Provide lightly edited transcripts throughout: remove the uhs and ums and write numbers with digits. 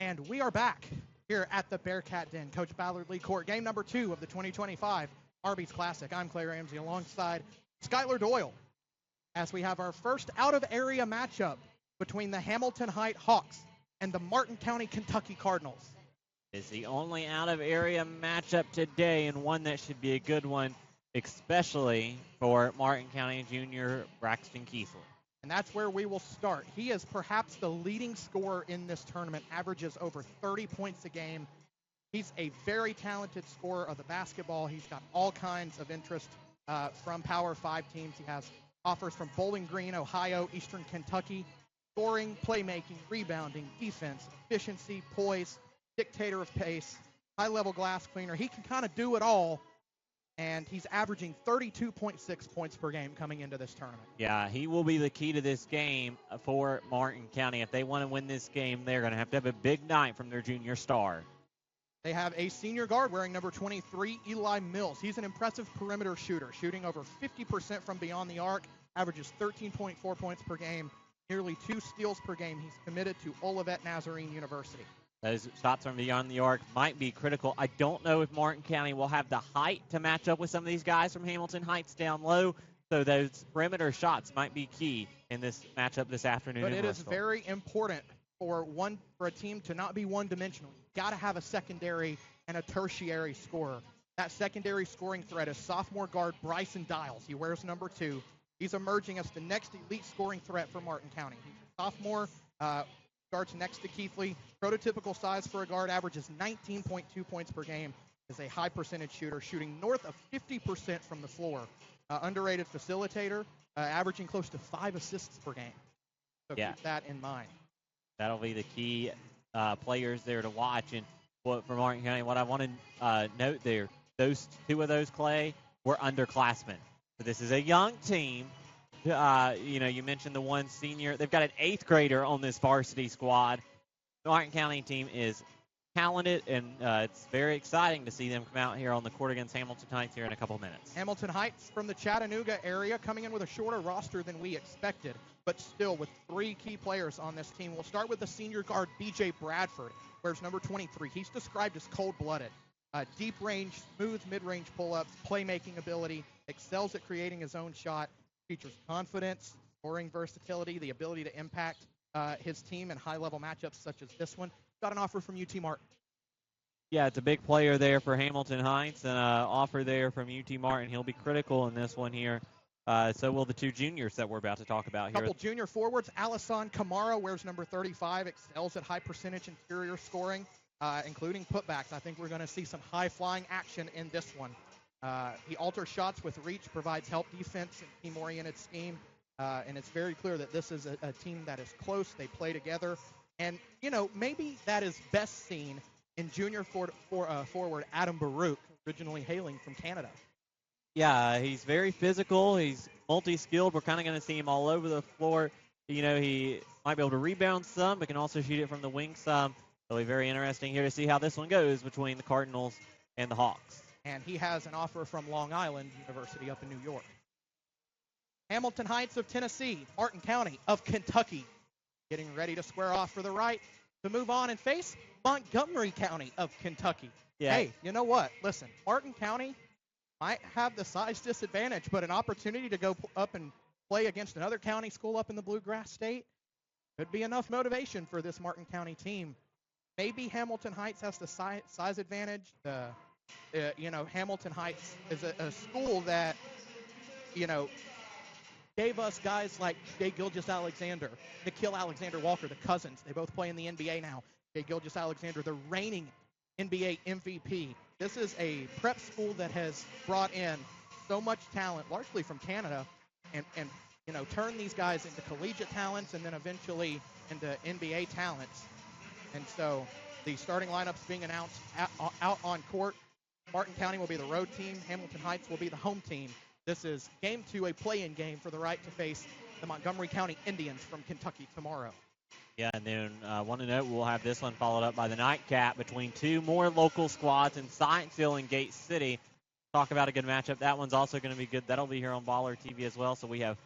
And we are back here at the Bearcat Den, Coach Ballard Lee Court, game number 2 of the 2025 Arby's Classic. I'm Clay Ramsey alongside Skylar Doyle as we have our first out-of-area matchup between the Hamilton Heights Hawks and the Martin County, Kentucky Cardinals. It's the only out-of-area matchup today, and one that should be a good one, especially for Martin County junior Braxton Keithley. And that's where we will start. He is perhaps the leading scorer in this tournament, averages over 30 points a game. He's a very talented scorer of the basketball. He's got all kinds of interest from Power 5 teams. He has offers from Bowling Green, Ohio, Eastern Kentucky, scoring, playmaking, rebounding, defense, efficiency, poise, dictator of pace, high-level glass cleaner. He can kind of do it all. And he's averaging 32.6 points per game coming into this tournament. Yeah, he will be the key to this game for Martin County. If they want to win this game, they're going to have a big night from their junior star. They have a senior guard wearing number 23, Eli Mills. He's an impressive perimeter shooter, shooting over 50% from beyond the arc, averages 13.4 points per game, nearly 2 steals per game. He's committed to Olivet Nazarene University. Those shots from beyond the arc might be critical. I don't know if Martin County will have the height to match up with some of these guys from Hamilton Heights down low, so those perimeter shots might be key in this matchup this afternoon. But it is very important for a team to not be one-dimensional. You've got to have a secondary and a tertiary scorer. That secondary scoring threat is sophomore guard Bryson Dials. He wears number 2. He's emerging as the next elite scoring threat for Martin County. He's a sophomore, starts next to Keithley. Prototypical size for a guard, averages 19.2 points per game. Is a high percentage shooter, shooting north of 50% from the floor. Underrated facilitator, averaging close to 5 assists per game. So keep that in mind. That'll be the key players there to watch. And for Martin County, what I want to note there, those 2 of those, Clay, were underclassmen. So this is a young team. You mentioned the one senior. They've got an 8th grader on this varsity squad. The Martin County team is talented, and it's very exciting to see them come out here on the court against Hamilton Heights here in a couple minutes. Hamilton Heights from the Chattanooga area, coming in with a shorter roster than we expected, but still with 3 key players on this team. We'll start with the senior guard, B.J. Bradford, wears number 23. He's described as cold-blooded. Deep range, smooth mid-range pull-ups, playmaking ability, excels at creating his own shot, features confidence, scoring versatility, the ability to impact his team in high-level matchups such as this one. Got an offer from UT Martin. Yeah, it's a big player there for Hamilton Heights, and an offer there from UT Martin. He'll be critical in this one here. So will the 2 juniors that we're about to talk about here. Couple junior forwards. Alisson Kamara wears number 35, excels at high percentage interior scoring, including putbacks. I think we're going to see some high-flying action in this one. He alters shots with reach, provides help defense and team-oriented scheme, and it's very clear that this is a team that is close. They play together. And, maybe that is best seen in junior forward Adam Baruch, originally hailing from Canada. Yeah, he's very physical. He's multi-skilled. We're kind of going to see him all over the floor. He might be able to rebound some, but can also shoot it from the wing some. It'll be very interesting here to see how this one goes between the Cardinals and the Hawks. And he has an offer from Long Island University up in New York. Hamilton Heights of Tennessee, Martin County of Kentucky, getting ready to square off for the right to move on and face Montgomery County of Kentucky. Yeah. Hey, you know what? Listen, Martin County might have the size disadvantage, but an opportunity to go up and play against another county school up in the Bluegrass State could be enough motivation for this Martin County team. Maybe Hamilton Heights has the size advantage. Hamilton Heights is a school that, gave us guys like Jay Gilgeous-Alexander, Nikhil Alexander-Walker, the cousins. They both play in the NBA now. Jay Gilgeous-Alexander, the reigning NBA MVP. This is a prep school that has brought in so much talent, largely from Canada, and turned these guys into collegiate talents and then eventually into NBA talents. And so the starting lineups being announced out on court. Martin County will be the road team. Hamilton Heights will be the home team. This is game 2, a play-in game for the right to face the Montgomery County Indians from Kentucky tomorrow. Yeah, and then want to note we'll have this one followed up by the nightcap between 2 more local squads in Scienceville and Gate City. Talk about a good matchup. That one's also going to be good. That'll be here on Baller TV as well. So we have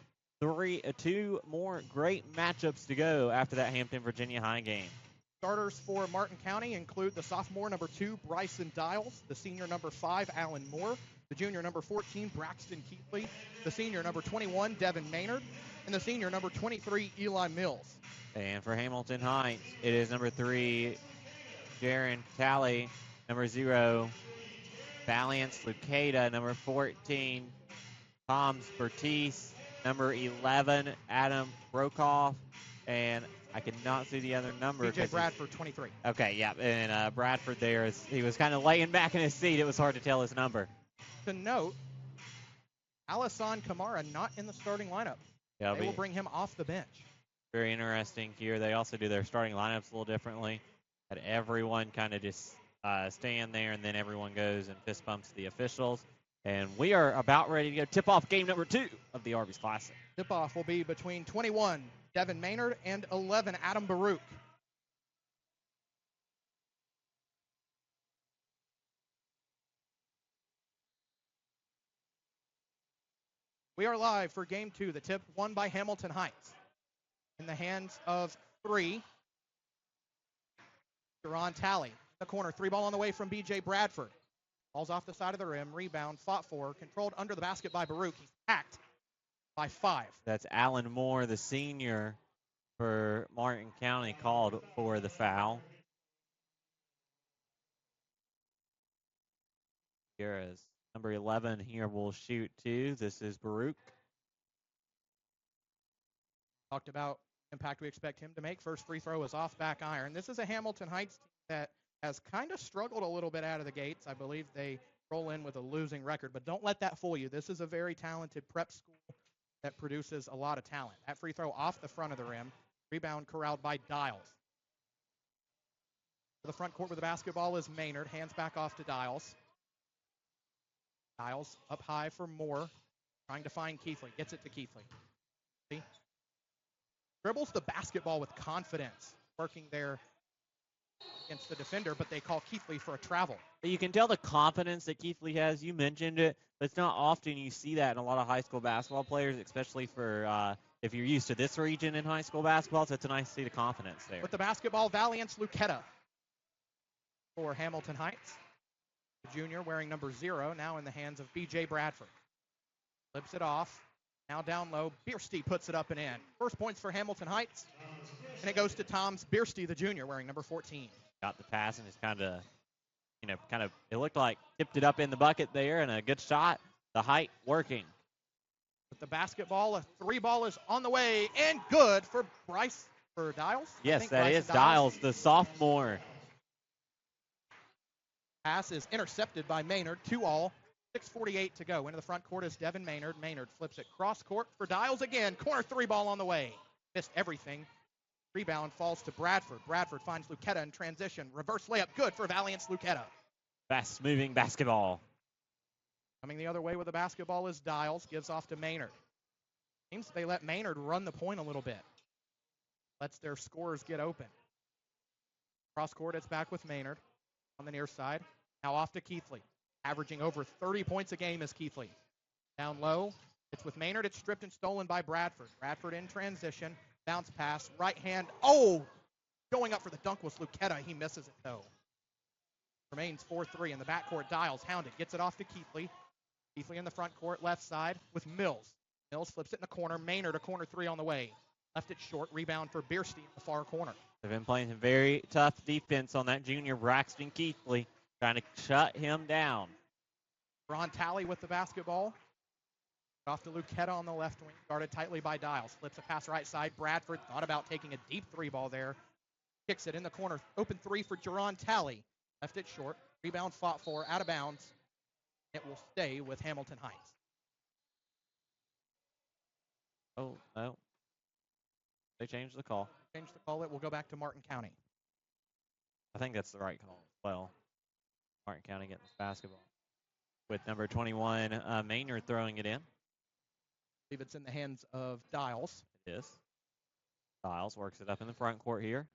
2 more great matchups to go after that Hampton, Virginia High game. Starters for Martin County include the sophomore number 2, Bryson Dials, the senior number 5, Alan Moore, the junior number 14, Braxton Keithley, the senior number 21, Devin Maynard, and the senior number 23, Eli Mills. And for Hamilton Heights, it is number 3, Jaron Talley, number 0, Valiance Lucada, number 14, Tom's Bertice, number 11, Adam Brokoff, and I cannot see the other number. BJ Bradford, 23. Okay, yeah, and Bradford there, he was kind of laying back in his seat. It was hard to tell his number. To note, Alisson Kamara not in the starting lineup. Yeah, they will bring him off the bench. Very interesting here. They also do their starting lineups a little differently. Had everyone kind of just stand there, and then everyone goes and fist bumps the officials. And we are about ready to go tip off game number 2 of the Arby's Classic. Tip off will be between 21, Devin Maynard, and 11, Adam Baruch. We are live for game 2. The tip won by Hamilton Heights. In the hands of 3, Jaron Talley. The corner, 3-ball on the way from BJ Bradford. Ball's off the side of the rim, rebound, fought for, controlled under the basket by Baruch. He's hacked by 5. That's Alan Moore, the senior for Martin County, called for the foul. Here is number 11 here will shoot 2. This is Baruch. Talked about impact we expect him to make. First free throw is off back iron. This is a Hamilton Heights team that has kind of struggled a little bit out of the gates. I believe they roll in with a losing record, but don't let that fool you. This is a very talented prep school that produces a lot of talent. That free throw off the front of the rim. Rebound corralled by Dials. To the front court with the basketball is Maynard. Hands back off to Dials. Dials up high for Moore. Trying to find Keithley. Gets it to Keithley. See? Dribbles the basketball with confidence. Working there against the defender, but they call Keithley for a travel. You can tell the confidence that Keithley has. You mentioned it, but it's not often you see that in a lot of high school basketball players, especially for if you're used to this region in high school basketball. So it's nice to see the confidence there. With the basketball, Valiance Lucetta for Hamilton Heights. The junior wearing number 0, now in the hands of BJ Bradford. Flips it off. Now down low, Biersty puts it up and in. First points for Hamilton Heights. And it goes to Tom's Biersty, the junior, wearing number 14. Got the pass and just kind of, it looked like tipped it up in the bucket there, and a good shot. The height working. With the basketball, a 3-ball is on the way and good for Dials. Yes, that is Dials, the sophomore. Pass is intercepted by Maynard, 2-all. 6:48 to go. Into the front court is Devin Maynard. Maynard flips it cross court for Dials again. Corner 3-ball on the way. Missed everything. Rebound falls to Bradford. Bradford finds Lucetta in transition. Reverse layup good for Valiance Lucetta. Fast moving basketball. Coming the other way with the basketball is Dials. Gives off to Maynard. Seems they let Maynard run the point a little bit. Lets their scorers get open. Cross court, it's back with Maynard on the near side. Now off to Keithley. Averaging over 30 points a game is Keithley. Down low, it's with Maynard. It's stripped and stolen by Bradford. Bradford in transition. Bounce pass. Right hand. Oh! Going up for the dunk was Lucetta. He misses it, though. Remains 4-3 in the backcourt. Dials hounded. Gets it off to Keithley. Keithley in the front court, left side with Mills. Mills flips it in the corner. Maynard, a corner 3 on the way. Left it short. Rebound for Biersty in the far corner. They've been playing some very tough defense on that junior Braxton Keithley, trying to shut him down. Ron Talley with the basketball. Off to Lucetta on the left wing, guarded tightly by Dials. Flips a pass right side. Bradford thought about taking a deep 3-ball there. Kicks it in the corner. Open 3 for Jaron Talley. Left it short. Rebound fought for, out of bounds. It will stay with Hamilton Heights. Oh, no. They changed the call. Changed the call. It will go back to Martin County. I think that's the right call as well. Martin County getting this basketball. With number 21, Maynard throwing it in. I believe it's in the hands of Dials. It is. Dials works it up in the front court here.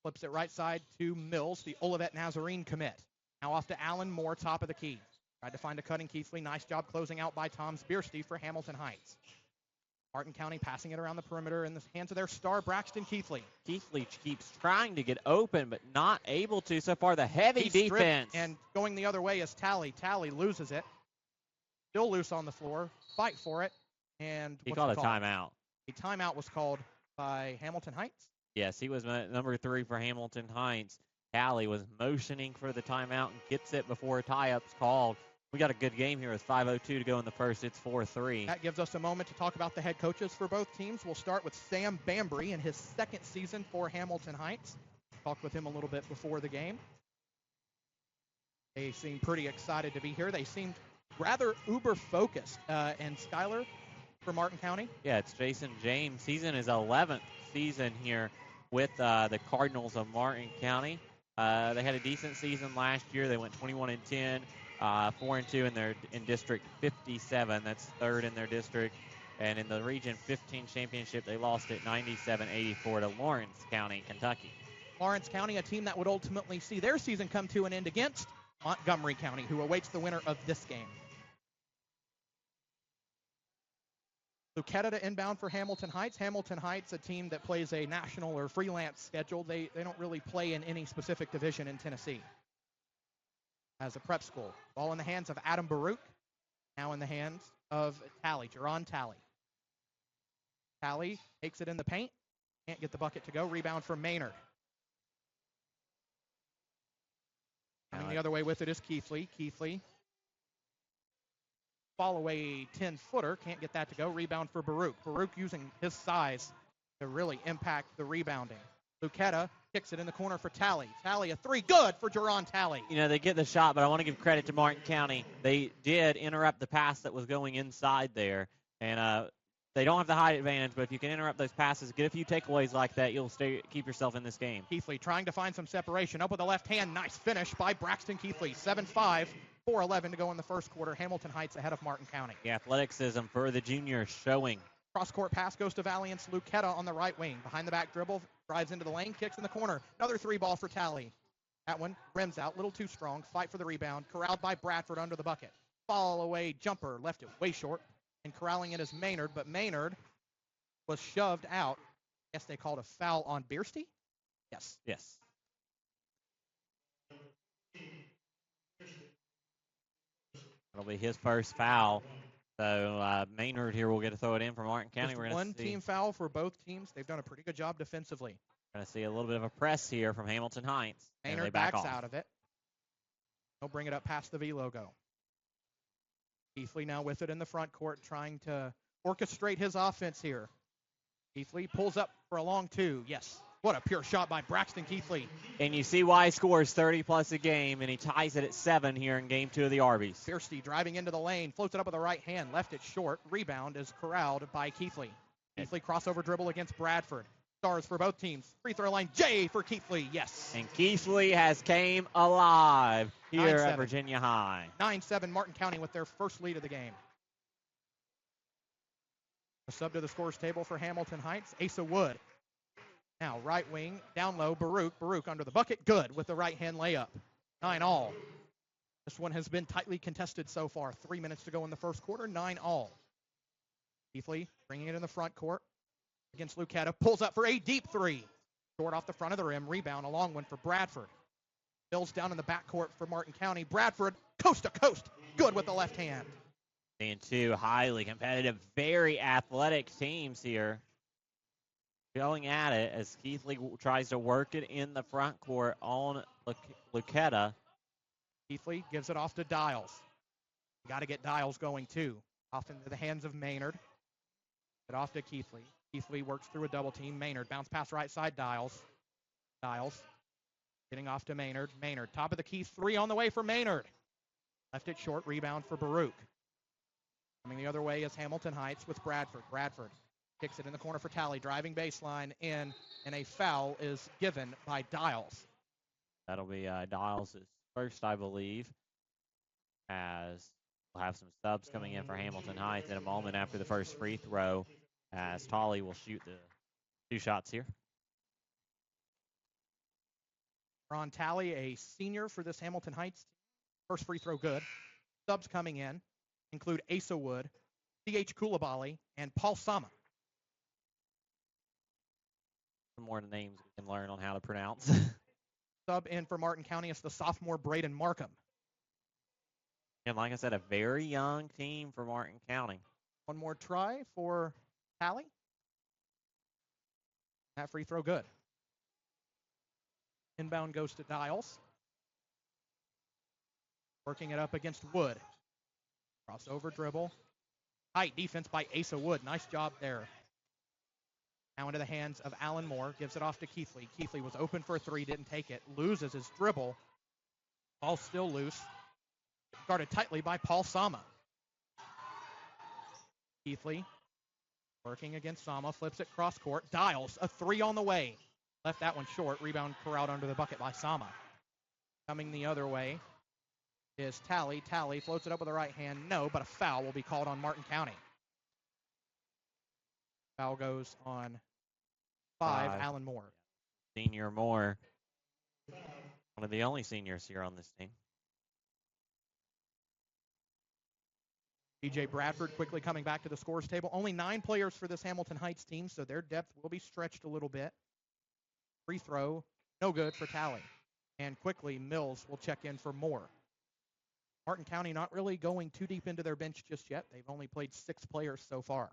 Flips it right side to Mills, the Olivet Nazarene commit. Now off to Alan Moore, top of the key. Tried to find a cutting Keithley. Nice job closing out by Tom's Biersty for Hamilton Heights. Martin County passing it around the perimeter in the hands of their star, Braxton Keithley. Keithley keeps trying to get open, but not able to. So far, the heavy He's defense. And going the other way is Tally. Tally loses it. Still loose on the floor. Fight for it. And he called a timeout. A timeout was called by Hamilton Heights. Yes, he was number 3 for Hamilton Heights. Tally was motioning for the timeout and gets it before a tie-up's called. We got a good game here with 5:02 to go in the first. It's 4-3. That gives us a moment to talk about the head coaches for both teams. We'll start with Sam Bambry in his second season for Hamilton Heights. Talked with him a little bit before the game. They seem pretty excited to be here. They seemed rather uber-focused. And Skyler for Martin County? Yeah, it's Jason James. He's in his 11th season here with the Cardinals of Martin County. They had a decent season last year. They went 21-10. 4-2 in District 57. That's third in their district. And in the Region 15 championship, they lost it 97-84 to Lawrence County, Kentucky. Lawrence County, a team that would ultimately see their season come to an end against Montgomery County, who awaits the winner of this game. Lucetta to inbound for Hamilton Heights. Hamilton Heights, a team that plays a national or freelance schedule. They don't really play in any specific division in Tennessee. As a prep school. Ball in the hands of Adam Baruch. Now in the hands of Tally, Jerron Tally. Tally takes it in the paint. Can't get the bucket to go. Rebound for Maynard. Coming the other way with it is Keithley. Keithley. Fall away 10-footer. Can't get that to go. Rebound for Baruch. Baruch using his size to really impact the rebounding. Lucetta kicks it in the corner for Tally. Tally, a 3. Good for Jerron Tally. You know, they get the shot, but I want to give credit to Martin County. They did interrupt the pass that was going inside there. And they don't have the height advantage, but if you can interrupt those passes, get a few takeaways like that, you'll keep yourself in this game. Keithley trying to find some separation. Up with the left hand. Nice finish by Braxton Keithley. 7-5, 4-11 to go in the first quarter. Hamilton Heights ahead of Martin County. The athleticism for the juniors showing. Cross-court pass goes to Valiant's Lucetta on the right wing. Behind the back dribble, drives into the lane, kicks in the corner. Another 3 ball for Tally. That one rims out, a little too strong. Fight for the rebound. Corralled by Bradford under the bucket. Fall away jumper, left it way short. And corralling it is Maynard, but Maynard was shoved out. I guess they called a foul on Biersty? Yes. Yes. That'll be his first foul. So Maynard here will get to throw it in for Martin County. We're one team foul for both teams. They've done a pretty good job defensively. Going to see a little bit of a press here from Hamilton Heights. Maynard backs out of it. He'll bring it up past the V logo. Keithley now with it in the front court, trying to orchestrate his offense here. Keithley pulls up for a long 2. Yes. What a pure shot by Braxton Keithley. And you see why he scores 30-plus a game, and he ties it at 7 here in Game 2 of the Arby's. Biersty driving into the lane, floats it up with the right hand, left it short. Rebound is corralled by Keithley. Keithley crossover dribble against Bradford. Stars for both teams. Free throw line, J for Keithley, yes. And Keithley has came alive here at Virginia High. 9-7, Martin County with their first lead of the game. A sub to the scores table for Hamilton Heights, Asa Wood. Now right wing, down low, Baruch. Baruch under the bucket, good with the right-hand layup. 9-all. This one has been tightly contested so far. 3 minutes to go in the first quarter, 9-all. Keithley bringing it in the front court against Lucetta. Pulls up for a deep 3. Short off the front of the rim. Rebound, a long one for Bradford. Bills down in the backcourt for Martin County. Bradford, coast to coast. Good with the left hand. And 2 highly competitive, very athletic teams here. Going at it as Keithley tries to work it in the front court on Lucetta. Keithley gives it off to Dials. Got to get Dials going too. Off into the hands of Maynard. Get off to Keithley. Keithley works through a double team. Maynard bounce pass right side. Dials. Dials getting off to Maynard. Maynard top of the key 3 on the way for Maynard. Left it short. Rebound for Baruch. Coming the other way is Hamilton Heights with Bradford. Bradford kicks it in the corner for Tally. Driving baseline in, and a foul is given by Dials. That'll be Dials' first, I believe, as we'll have some subs coming in for Hamilton Heights in a moment after the first free throw, as Tolly will shoot the 2 shots here. Ron Tally, a senior for this Hamilton Heights team. First free throw good. Subs coming in include Asa Wood, C.H. Koulibaly, and Paul Sama. some more names we can learn on how to pronounce. Sub in for Martin County is the sophomore Braden Markham. And like I said, a very young team for Martin County. One more try for Tally. That free throw good. Inbound goes to Dials. Working it up against Wood. Crossover dribble. Tight defense by Asa Wood. Nice job there. Now into the hands of Alan Moore. Gives it off to Keithley. Keithley was open for a three. Didn't take it. Loses his dribble. Ball still loose. Guarded tightly by Paul Sama. Keithley working against Sama. Flips it cross court. Dials. A three on the way. Left that one short. Rebound corralled under the bucket by Sama. Coming the other way is Tally. Tally floats it up with the right hand. No, but a foul will be called on Martin County. Foul goes on 5, Alan Moore. Senior Moore. One of the only seniors here on this team. DJ Bradford quickly coming back to the scores table. Only 9 players for this Hamilton Heights team, so their depth will be stretched a little bit. Free throw, no good for Tally. And quickly, Mills will check in for Moore. Martin County not really going too deep into their bench just yet. They've only played 6 players so far.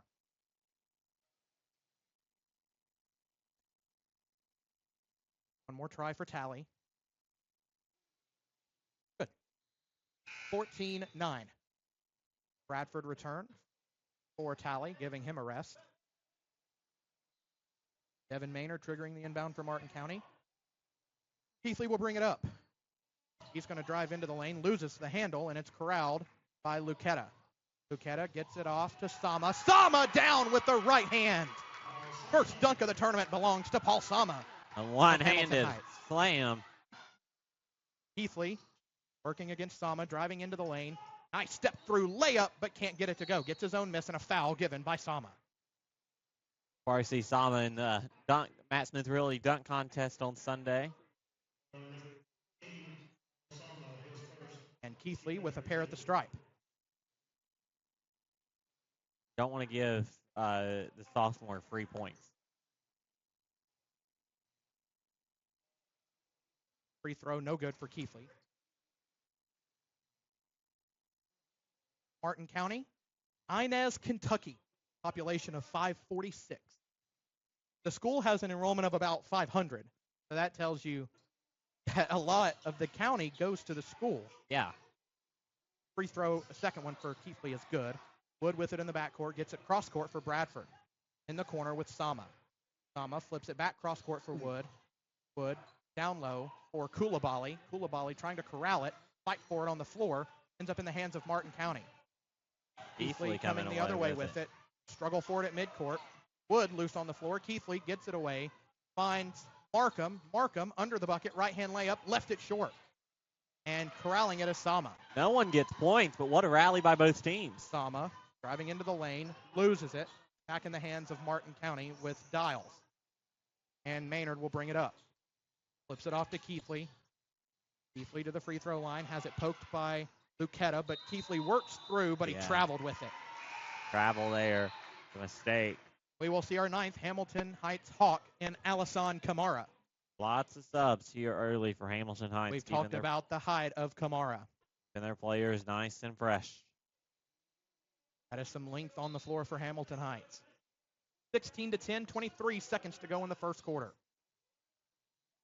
One more try for Tally. Good. 14-9. Bradford return for Tally, giving him a rest. Devin Maynard triggering the inbound for Martin County. Keithley will bring it up. He's going to drive into the lane, loses the handle, and it's corralled by Lucetta. Lucetta gets it off to Sama. Sama down with the right hand. First dunk of the tournament belongs to Paul Sama. A one-handed slam. Keithley working against Sama, driving into the lane. Nice step through layup, but can't get it to go. Gets his own miss and a foul given by Sama. Varsity Sama in the Matt Smith Really dunk contest on Sunday. And Keithley with a pair at the stripe. Don't want to give the sophomore free points. Free throw, no good for Keithley. Martin County, Inez, Kentucky. Population of 546. The school has an enrollment of about 500. So that tells you that a lot of the county goes to the school. Yeah. Free throw, a second one for Keithley is good. Wood with it in the backcourt, gets it cross court for Bradford. In the corner with Sama. Sama flips it back cross court for Wood. Wood down low for Koulibaly. Koulibaly trying to corral it, fight for it on the floor, ends up in the hands of Martin County. Keithley coming the other way with it. Struggle for it at midcourt. Wood loose on the floor. Keithley gets it away. Finds Markham. Markham under the bucket. Right-hand layup. Left it short. And corralling it is Sama. No one gets points, but what a rally by both teams. Sama driving into the lane. Loses it. Back in the hands of Martin County with Dials. And Maynard will bring it up. Flips it off to Keithley. Keithley to the free throw line. Has it poked by Lucetta, but Keithley works through, but he traveled with it. Travel there. A mistake. We will see our 9th Hamilton Heights Hawk in Alisson Kamara. Lots of subs here early for Hamilton Heights. We've talked about the height of Kamara. And their players nice and fresh. That is some length on the floor for Hamilton Heights. 16-10, 23 seconds to go in the first quarter.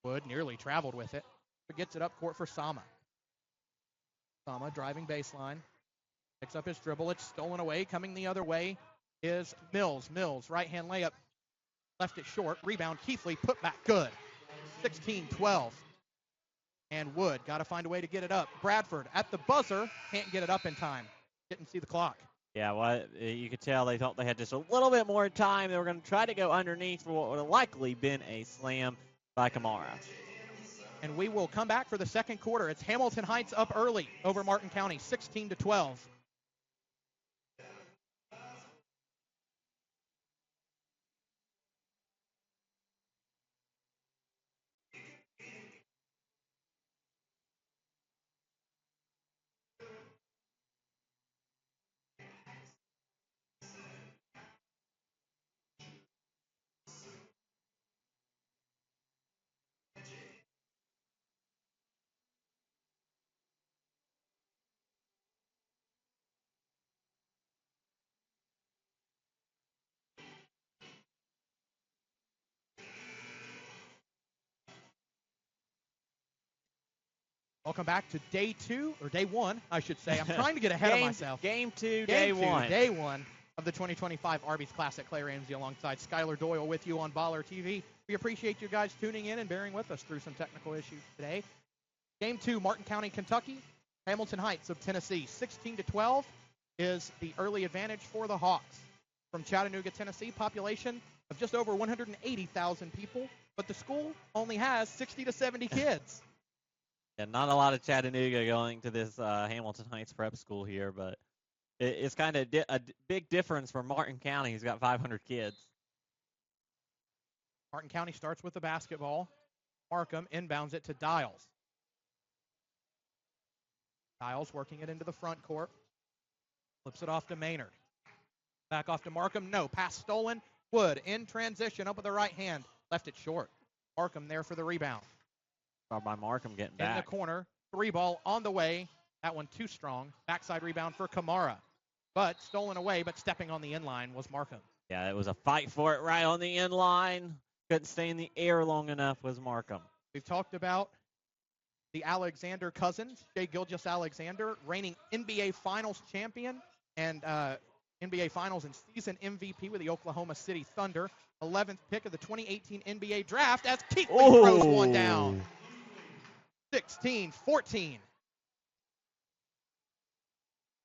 Wood nearly traveled with it, but gets it up court for Sama. Sama driving baseline. Picks up his dribble. It's stolen away. Coming the other way is Mills. Mills, right-hand layup. Left it short. Rebound. Keithley put back good. 16-12. And Wood got to find a way to get it up. Bradford at the buzzer. Can't get it up in time. Didn't see the clock. Yeah, well, you could tell they thought they had just a little bit more time. They were going to try to go underneath for what would have likely been a slam by Kamara. And we will come back for the second quarter. It's Hamilton Heights up early over Martin County, 16-12. Welcome back to day 2, or day 1, I should say. I'm trying to get ahead of myself. Game 2, Day day 1 of the 2025 Arby's Classic. Clay Ramsey alongside Skylar Doyle with you on Baller TV. We appreciate you guys tuning in and bearing with us through some technical issues today. Game 2, Martin County, Kentucky, Hamilton Heights of Tennessee. 16-12 is the early advantage for the Hawks. From Chattanooga, Tennessee, population of just over 180,000 people, but the school only has 60 to 70 kids. Yeah, not a lot of Chattanooga going to this Hamilton Heights prep school here, but it's kind of a big difference for Martin County, who's got 500 kids. Martin County starts with the basketball. Markham inbounds it to Dials. Dials working it into the front court. Flips it off to Maynard. Back off to Markham. No, pass stolen. Wood in transition up with the right hand. Left it short. Markham there for the rebound. By Markham getting back. In the corner. 3-ball on the way. That one too strong. Backside rebound for Kamara. But stolen away, but stepping on the inline was Markham. Yeah, it was a fight for it right on the inline. Couldn't stay in the air long enough was Markham. We've talked about the Alexander cousins. Jay Gilgeous-Alexander, reigning NBA Finals champion and NBA Finals and season MVP with the Oklahoma City Thunder. 11th pick of the 2018 NBA draft as Keithley throws one down. 16-14. Of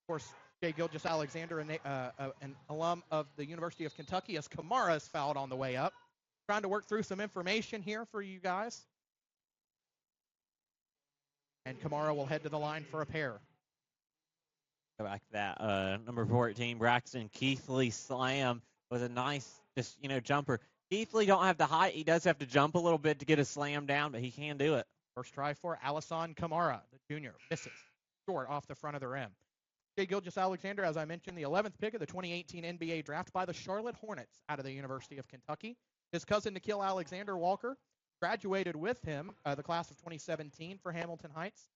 course, Jay Gilgeous-Alexander, an alum of the University of Kentucky, as Kamara is fouled on the way up. Trying to work through some information here for you guys. And Kamara will head to the line for a pair. Go back to that. Number 14, Braxton Keithley slam was a nice, jumper. Keithley don't have the height. He does have to jump a little bit to get a slam down, but he can do it. First try for Alisson Kamara, the junior. Misses. Short off the front of the rim. Jay Gilgeous-Alexander, as I mentioned, the 11th pick of the 2018 NBA draft by the Charlotte Hornets out of the University of Kentucky. His cousin, Nikhil Alexander Walker, graduated with him, the class of 2017 for Hamilton Heights.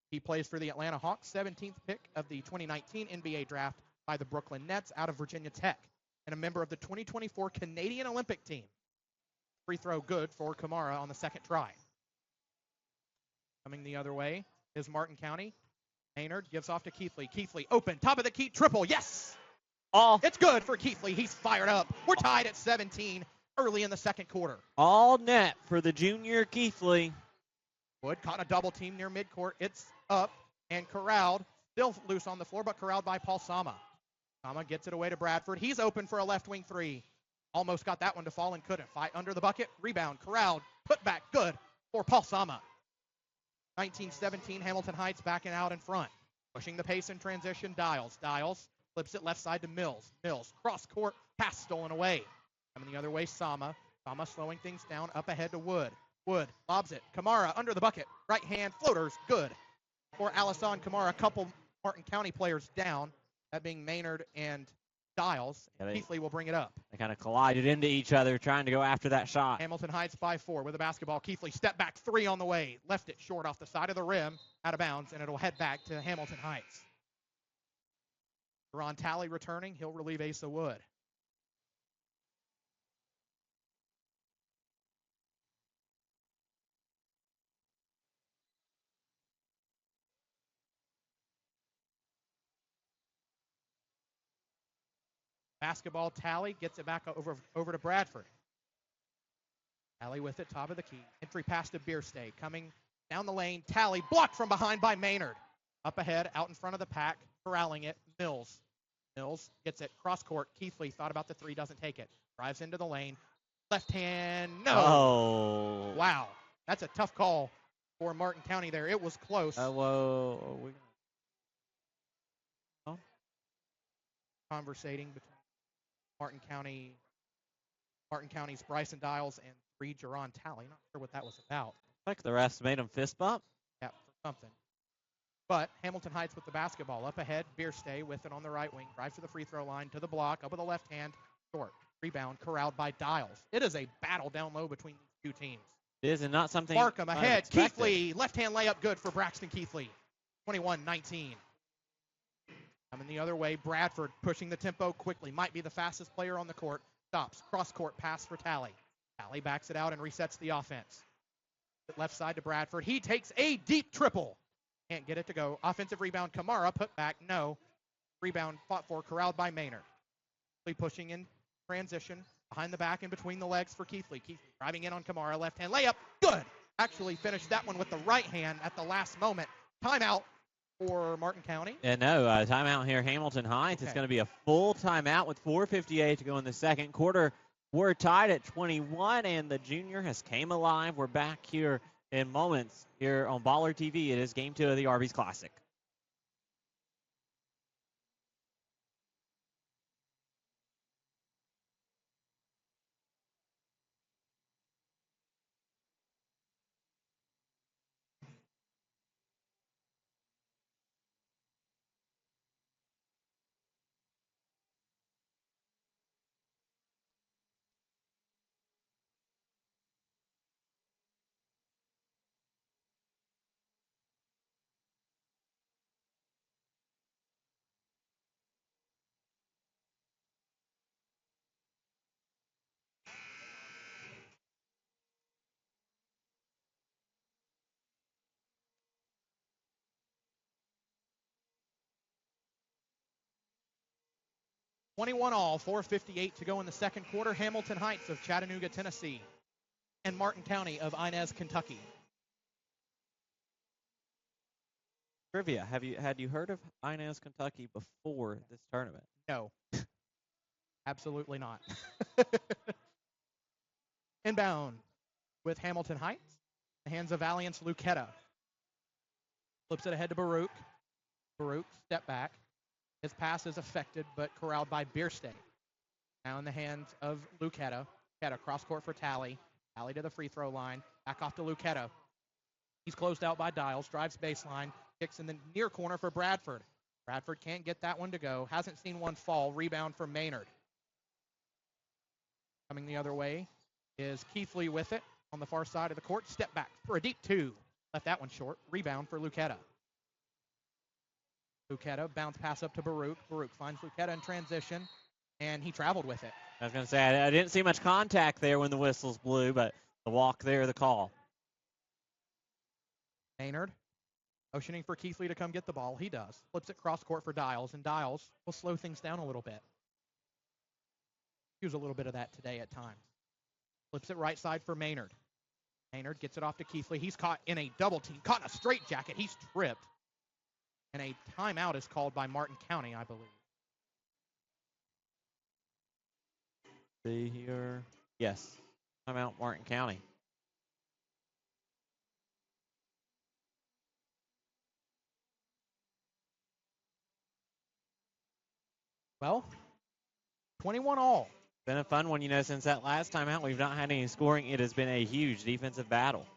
He plays for the Atlanta Hawks, 17th pick of the 2019 NBA draft by the Brooklyn Nets out of Virginia Tech, and a member of the 2024 Canadian Olympic team. Free throw good for Kamara on the second try. Coming the other way is Martin County. Maynard gives off to Keithley. Keithley open, top of the key, triple, yes! Oh, It's good for Keithley. He's fired up. We're tied at 17 early in the second quarter. all net for the junior Keithley. Wood caught a double team near midcourt. It's up and corralled. Still loose on the floor, but corralled by Paul Sama. Sama gets it away to Bradford. He's open for a left wing three. Almost got that one to fall and couldn't. Fight under the bucket. Rebound. Corralled. Put back. Good for Paul Sama. 19-17, Hamilton Heights backing out in front. Pushing the pace in transition. Dials flips it left side to Mills. Cross court. Pass stolen away. Coming the other way, Sama slowing things down. Up ahead to Wood. Wood lobs it. Kamara under the bucket. Right hand floaters. Good for Alisson Kamara. A couple Martin County players down. That being Maynard and Dials. Yeah, Keithley will bring it up. They kind of collided into each other trying to go after that shot. Hamilton Heights by 4 with a basketball. Keithley step back 3 on the way. Left it short off the side of the rim. Out of bounds, and it'll head back to Hamilton Heights. Ron Talley returning. He'll relieve Asa Wood. Basketball, Talley gets it back over to Bradford. Talley with it, top of the key. Entry pass to Bierstay. Coming down the lane. Talley blocked from behind by Maynard. Up ahead, out in front of the pack, corralling it. Mills gets it cross court. Keithley thought about the three, doesn't take it. Drives into the lane. Left hand, no. Oh. Wow. That's a tough call for Martin County there. It was close. Whoa. Conversating between Martin County's Bryson Dials and 3 Jerron Talley. Not sure what that was about. Like the refs made him fist bump. Yeah, for something. But Hamilton Heights with the basketball. Up ahead, Bierstay with it on the right wing. Drives to the free throw line, to the block, up with the left hand, short. Rebound, corralled by Dials. It is a battle down low between these two teams. It is, and not something Markham ahead. unexpected. Keithley, left hand layup good for Braxton Keithley. 21-19. Coming the other way, Bradford pushing the tempo quickly. Might be the fastest player on the court. Stops. Cross-court pass for Talley. Talley backs it out and resets the offense. Left side to Bradford. He takes a deep triple. Can't get it to go. Offensive rebound, Kamara, put back, no. Rebound fought for, corralled by Maynard. Pushing in transition, behind the back and between the legs for Keithley. Keithley driving in on Kamara, left hand layup, good. Actually finished that one with the right hand at the last moment. Timeout for Martin County. Yeah, no, timeout here. Hamilton Heights. Okay. It's going to be a full timeout with 4:58 to go in the second quarter. We're tied at 21, and the junior has came alive. We're back here in moments here on Baller TV. It is Game 2 of the Arby's Classic. All, 4:58 to go in the second quarter. Hamilton Heights of Chattanooga, Tennessee, and Martin County of Inez, Kentucky. Trivia: had you heard of Inez, Kentucky before this tournament? No, absolutely not. Inbound with Hamilton Heights. The hands of Alliance Lucetta. Flips it ahead to Baruch. Baruch, step back. His pass is affected, but corralled by Bierstein. Now in the hands of Lucetta. Lucetta, cross court for Talley. Talley to the free throw line. Back off to Lucetta. He's closed out by Dials. Drives baseline. Kicks in the near corner for Bradford. Bradford can't get that one to go. Hasn't seen one fall. Rebound for Maynard. Coming the other way is Keithley with it on the far side of the court. Step back for a deep two. Left that one short. Rebound for Lucetta. Lucetta, bounce pass up to Baruch. Baruch finds Lucetta in transition, and he traveled with it. I was going to say, I didn't see much contact there when the whistles blew, but the walk there, the call. Maynard, motioning for Keithley to come get the ball. He does. Flips it cross court for Dials, and Dials will slow things down a little bit. Use a little bit of that today at times. Flips it right side for Maynard. Maynard gets it off to Keithley. He's caught in a double team, caught in a straight jacket. He's tripped. And a timeout is called by Martin County, I believe. See here. Yes. Timeout, Martin County. Well, 21 all. Been a fun one, since that last timeout, we've not had any scoring. It has been a huge defensive battle.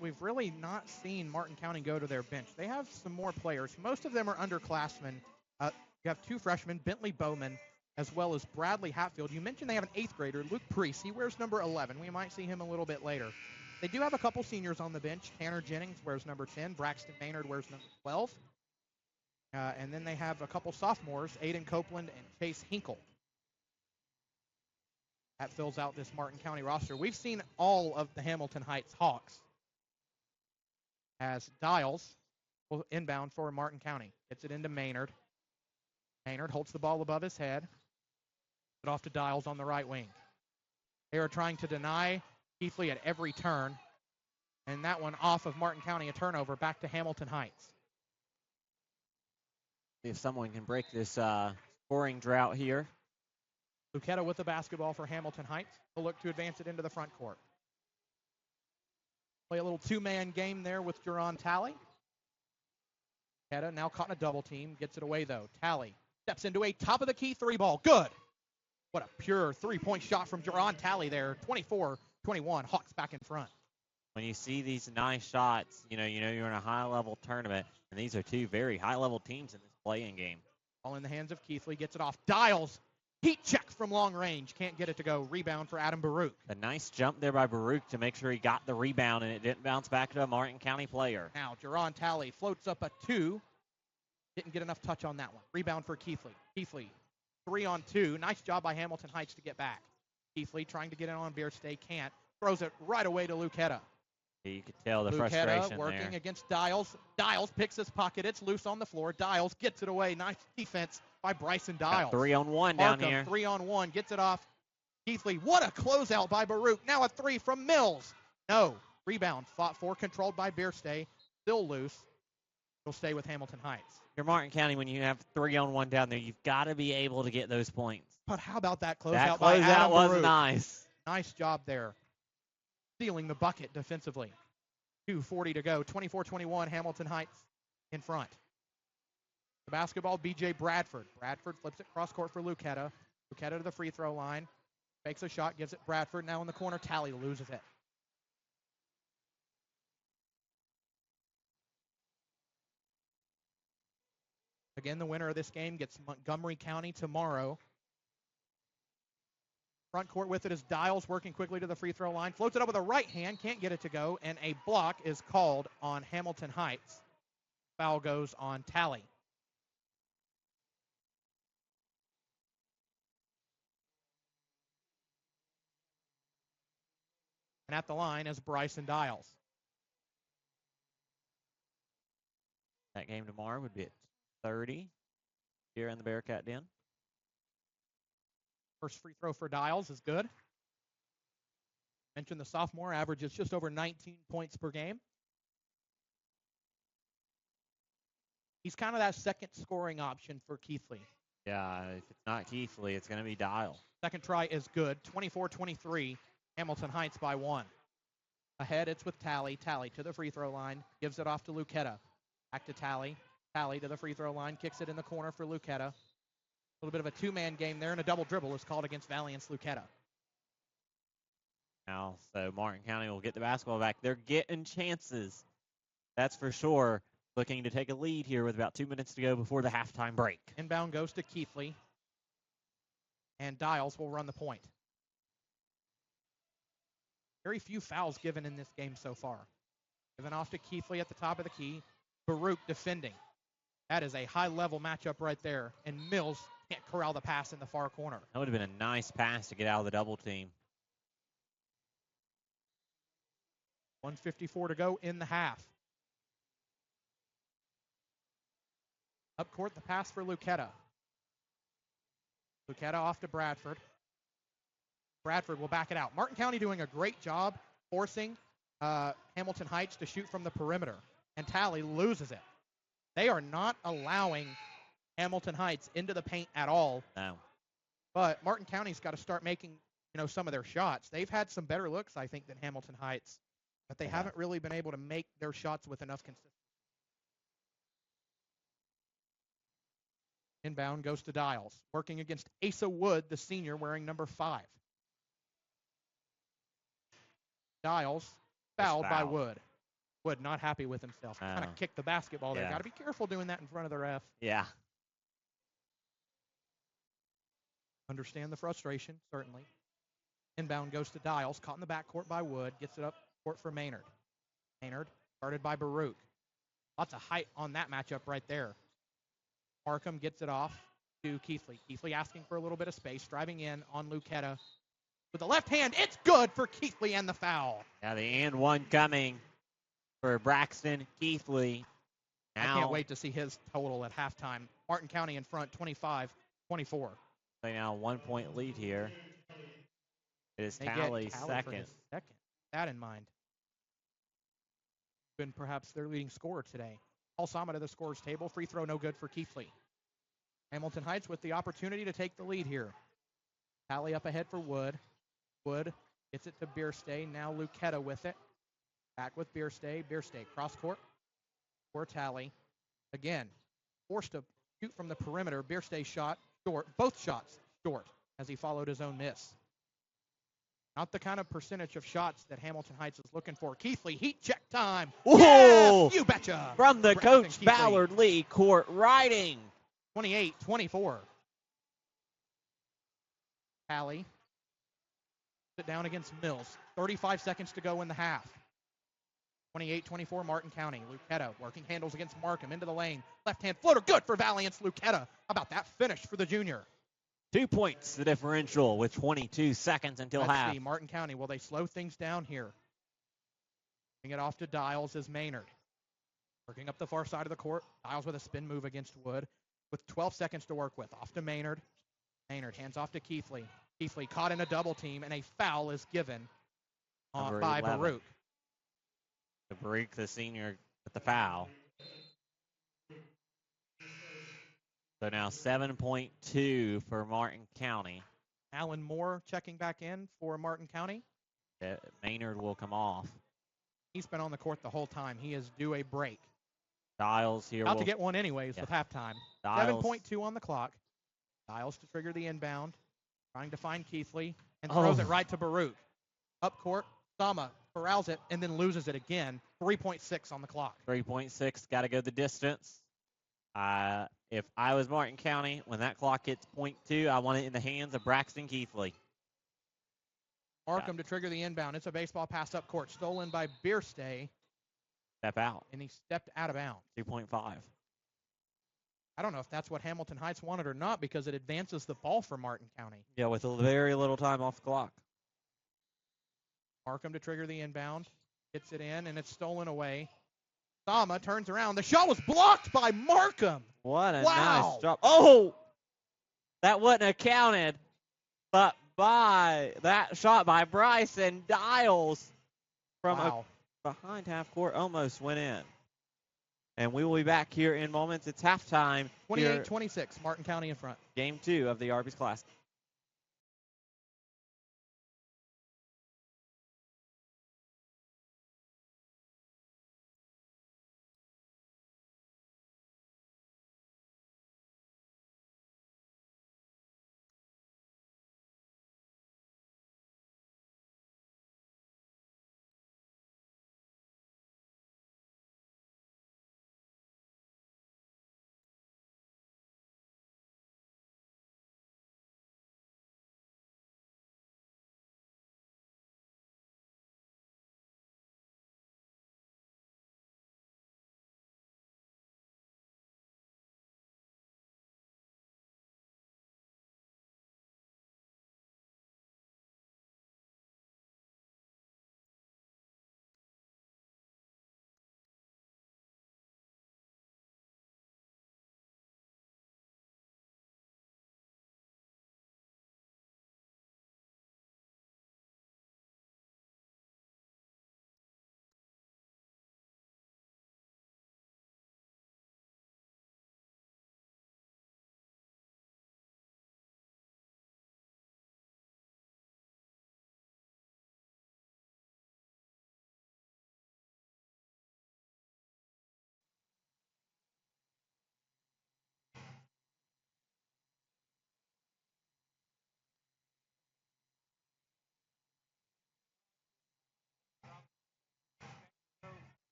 We've really not seen Martin County go to their bench. They have some more players. Most of them are underclassmen. You have two freshmen, Bentley Bowman, as well as Bradley Hatfield. You mentioned they have an 8th grader, Luke Priest. He wears number 11. We might see him a little bit later. They do have a couple seniors on the bench. Tanner Jennings wears number 10. Braxton Maynard wears number 12. And then they have a couple sophomores, Aiden Copeland and Chase Hinkle. That fills out this Martin County roster. We've seen all of the Hamilton Heights Hawks. As Dials will inbound for Martin County. Gets it into Maynard. Maynard holds the ball above his head. It off to Dials on the right wing. They are trying to deny Keithley at every turn. And that one off of Martin County, a turnover back to Hamilton Heights. See if someone can break this scoring drought here. Lucetta with the basketball for Hamilton Heights. They'll look to advance it into the front court. Play a little two-man game there with Jerron Talley. Lucetta now caught in a double team. Gets it away, though. Talley steps into a top-of-the-key three ball. Good. What a pure three-point shot from Jerron Talley there. 24-21. Hawks back in front. When you see these nice shots, you know you're in a high-level tournament, and these are two very high-level teams in this play-in game. Ball in the hands of Keithley. Gets it off. Dials. Heat check from long range. Can't get it to go. Rebound for Adam Baruch. A nice jump there by Baruch to make sure he got the rebound, and it didn't bounce back to a Martin County player. Now, Jerron Talley floats up a 2. Didn't get enough touch on that one. Rebound for Keithley. Keithley, 3-on-2. Nice job by Hamilton Heights to get back. Keithley trying to get in on Bierstay. Can't. Throws it right away to Lucetta. You could tell the Lucetta frustration working there. against Dials. Dials picks his pocket. It's loose on the floor. Dials gets it away. Nice defense by Bryson Dials. Got 3-on-1 down here. 3-on-1. Gets it off Keithley. What a closeout by Baruch. Now a three from Mills. No. Rebound. Fought for. Controlled by Bierstay. Still loose. He'll stay with Hamilton Heights. You're Martin County. When you have 3-on-1 down there, you've got to be able to get those points. But how about that closeout That by closeout Adam was Baruch? nice. Nice job there. Stealing the bucket defensively. 2:40 to go. 24-21. Hamilton Heights in front. The basketball, B.J. Bradford. Bradford flips it cross court for Lucetta. Lucetta to the free throw line. Fakes a shot, gives it Bradford. Now in the corner, Tally loses it. Again, the winner of this game gets Montgomery County tomorrow. Front court with it is Dials working quickly to the free throw line. Floats it up with a right hand, can't get it to go, and a block is called on Hamilton Heights. Foul goes on Tally. And at the line is Bryson Dials. That game tomorrow would be at 30 here in the Bearcat Den. First free throw for Dials is good. Mentioned the sophomore averages just over 19 points per game. He's kind of that second scoring option for Keithley. Yeah, if it's not Keithley, it's going to be Dial. Second try is good. 24-23, Hamilton Heights by 1. Ahead, it's with Tally. Tally to the free throw line. Gives it off to Lucetta. Back to Tally. Tally to the free throw line. Kicks it in the corner for Lucetta. A little bit of a two-man game there, and a double dribble is called against Valiant's Lucetta. Now, so Martin County will get the basketball back. They're getting chances. That's for sure. Looking to take a lead here with about 2 minutes to go before the halftime break. Inbound goes to Keithley. And Dials will run the point. Very few fouls given in this game so far. Given off to Keithley at the top of the key. Baruch defending. That is a high-level matchup right there. And Mills can't corral the pass in the far corner. That would have been a nice pass to get out of the double team. 1:54 to go in the half. Up court, the pass for Lucetta. Lucetta off to Bradford. Bradford will back it out. Martin County doing a great job forcing Hamilton Heights to shoot from the perimeter. And Tally loses it. They are not allowing Hamilton Heights into the paint at all. No. But Martin County's got to start making, some of their shots. They've had some better looks, I think, than Hamilton Heights. But they haven't really been able to make their shots with enough consistency. Inbound goes to Dials. Working against Asa Wood, the senior, wearing number 5. Dials fouled by Wood. Wood not happy with himself. Kind of kicked the basketball there. Got to be careful doing that in front of the ref. Yeah. Understand the frustration, certainly. Inbound goes to Dials. Caught in the backcourt by Wood. Gets it up court for Maynard. Maynard guarded by Baruch. Lots of height on that matchup right there. Markham gets it off to Keithley. Keithley asking for a little bit of space. Driving in on Lucetta. With the left hand, it's good for Keithley and the foul. Yeah, the and one coming for Braxton Keithley. Now, I can't wait to see his total at halftime. Martin County in front, 25-24. They now 1 point lead here. It is Tally second. That in mind. Been perhaps their leading scorer today. Paul Sama to the scorer's table. Free throw no good for Keithley. Hamilton Heights with the opportunity to take the lead here. Tally up ahead for Wood. Wood gets it to Bierstay. Now Lucetta with it. Back with Bierstay. Bierstay cross court for Tally. Again, forced to shoot from the perimeter. Bierstay shot short. Both shots short as he followed his own miss. Not the kind of percentage of shots that Hamilton Heights is looking for. Keithley, heat check time. Yes, you betcha. From the Braxton Coach Keithley. Ballard Lee court riding. 28-24. Tally. Sit down against Mills. 35 seconds to go in the half. 28-24 Martin County. Lucetta working handles against Markham into the lane. Left-hand floater, good for Valiant's Lucetta. How about that finish for the junior? 2 points the differential with 22 seconds until half. See, Martin County, will they slow things down here? Bring it off to Dials as Maynard. Working up the far side of the court. Dials with a spin move against Wood with 12 seconds to work with. Off to Maynard. Maynard hands off to Keithley. Keithley caught in a double team, and a foul is given by 11. Baruch. Baruch, the senior, with the foul. So now 7.2 for Martin County. Alan Moore checking back in for Martin County. Maynard will come off. He's been on the court the whole time. He is due a break. Dials here. About to get one anyways with halftime. 7.2 on the clock. Dials to trigger the inbound. Trying to find Keithley and throws it right to Baruch. Up court, Sama corrals it and then loses it again. 3.6 on the clock. 3.6, got to go the distance. If I was Martin County, when that clock hits .2, I want it in the hands of Braxton Keithley. Markham to trigger the inbound. It's a baseball pass up court. Stolen by Bierstay. Step out. And he stepped out of bounds. 2.5. I don't know if that's what Hamilton Heights wanted or not because it advances the ball for Martin County. Yeah, with very little time off the clock. Markham to trigger the inbound. Hits it in, and it's stolen away. Sama turns around. The shot was blocked by Markham. What a nice drop. Oh! That wouldn't have counted, but by that shot by Bryson Dials from behind half court almost went in. And we will be back here in moments. It's halftime. 28-26, Martin County in front. Game 2 of the Arby's Classic.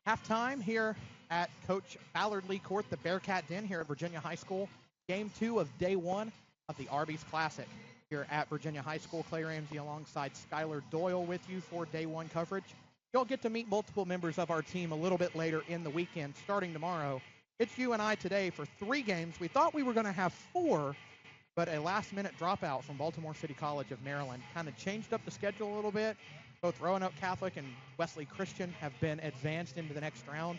Halftime here at Coach Ballard Lee Court, the Bearcat Den here at Virginia High School. Game 2 of day 1 of the Arby's Classic here at Virginia High School. Clay Ramsey alongside Skylar Doyle with you for day 1 coverage. You'll get to meet multiple members of our team a little bit later in the weekend, starting tomorrow. It's you and I today for 3 games. We thought we were going to have 4, but a last-minute dropout from Baltimore City College of Maryland kind of changed up the schedule a little bit. Both Roanoke Catholic and Wesley Christian have been advanced into the next round.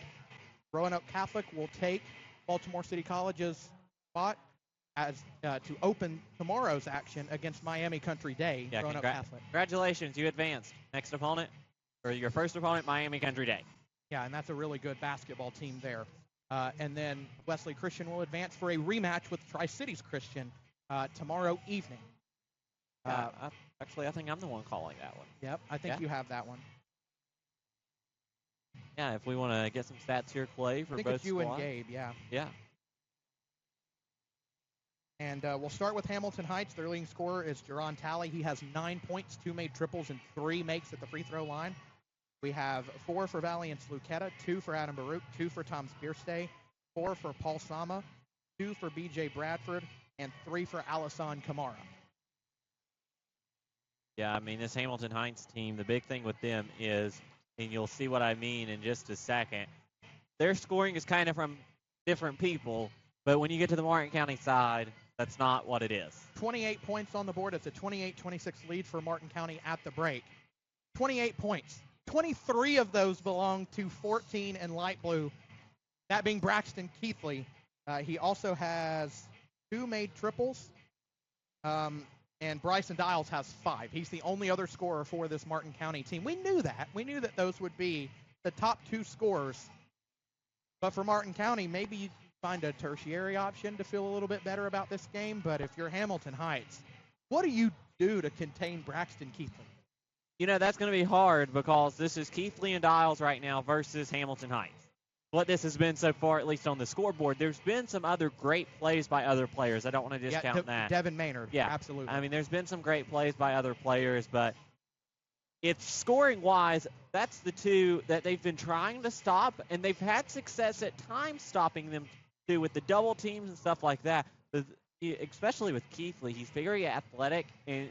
Roanoke Catholic will take Baltimore City College's spot as to open tomorrow's action against Miami Country Day. Yeah, Roanoke Catholic. Congratulations, you advanced. Next opponent, or your first opponent, Miami Country Day. Yeah, and that's a really good basketball team there. And then Wesley Christian will advance for a rematch with Tri-Cities Christian tomorrow evening. Actually, I think I'm the one calling that one. Yep, I think you have that one. Yeah, if we want to get some stats here, Clay, for both I think it's you squads. and Gabe, yeah. Yeah. And we'll start with Hamilton Heights. Their leading scorer is Jerron Talley. He has 9 points, 2 made triples, and 3 makes at the free throw line. We have 4 for Valiance Lucetta, 2 for Adam Baruch, 2 for Tom Spearstay, 4 for Paul Sama, 2 for B.J. Bradford, and 3 for Alassane Kamara. Yeah, I mean, this Hamilton Heights team, the big thing with them is, and you'll see what I mean in just a second, their scoring is kind of from different people, but when you get to the Martin County side, that's not what it is. 28 points on the board. It's a 28-26 lead for Martin County at the break. 28 points. 23 of those belong to 14 in light blue, that being Braxton Keithley. He also has 2 made triples, and Bryson Dials has 5. He's the only other scorer for this Martin County team. We knew that. We knew that those would be the top 2 scorers. But for Martin County, maybe you find a tertiary option to feel a little bit better about this game. But if you're Hamilton Heights, what do you do to contain Braxton Keithley? You know, that's going to be hard because this is Keithley and Dials right now versus Hamilton Heights. What this has been so far, at least on the scoreboard, there's been some other great plays by other players. I don't want to discount that. Devin Maynard. Yeah, absolutely. I mean, there's been some great plays by other players, but it's scoring-wise, that's the 2 that they've been trying to stop, and they've had success at times stopping them too with the double teams and stuff like that. Especially with Keithley, he's very athletic, and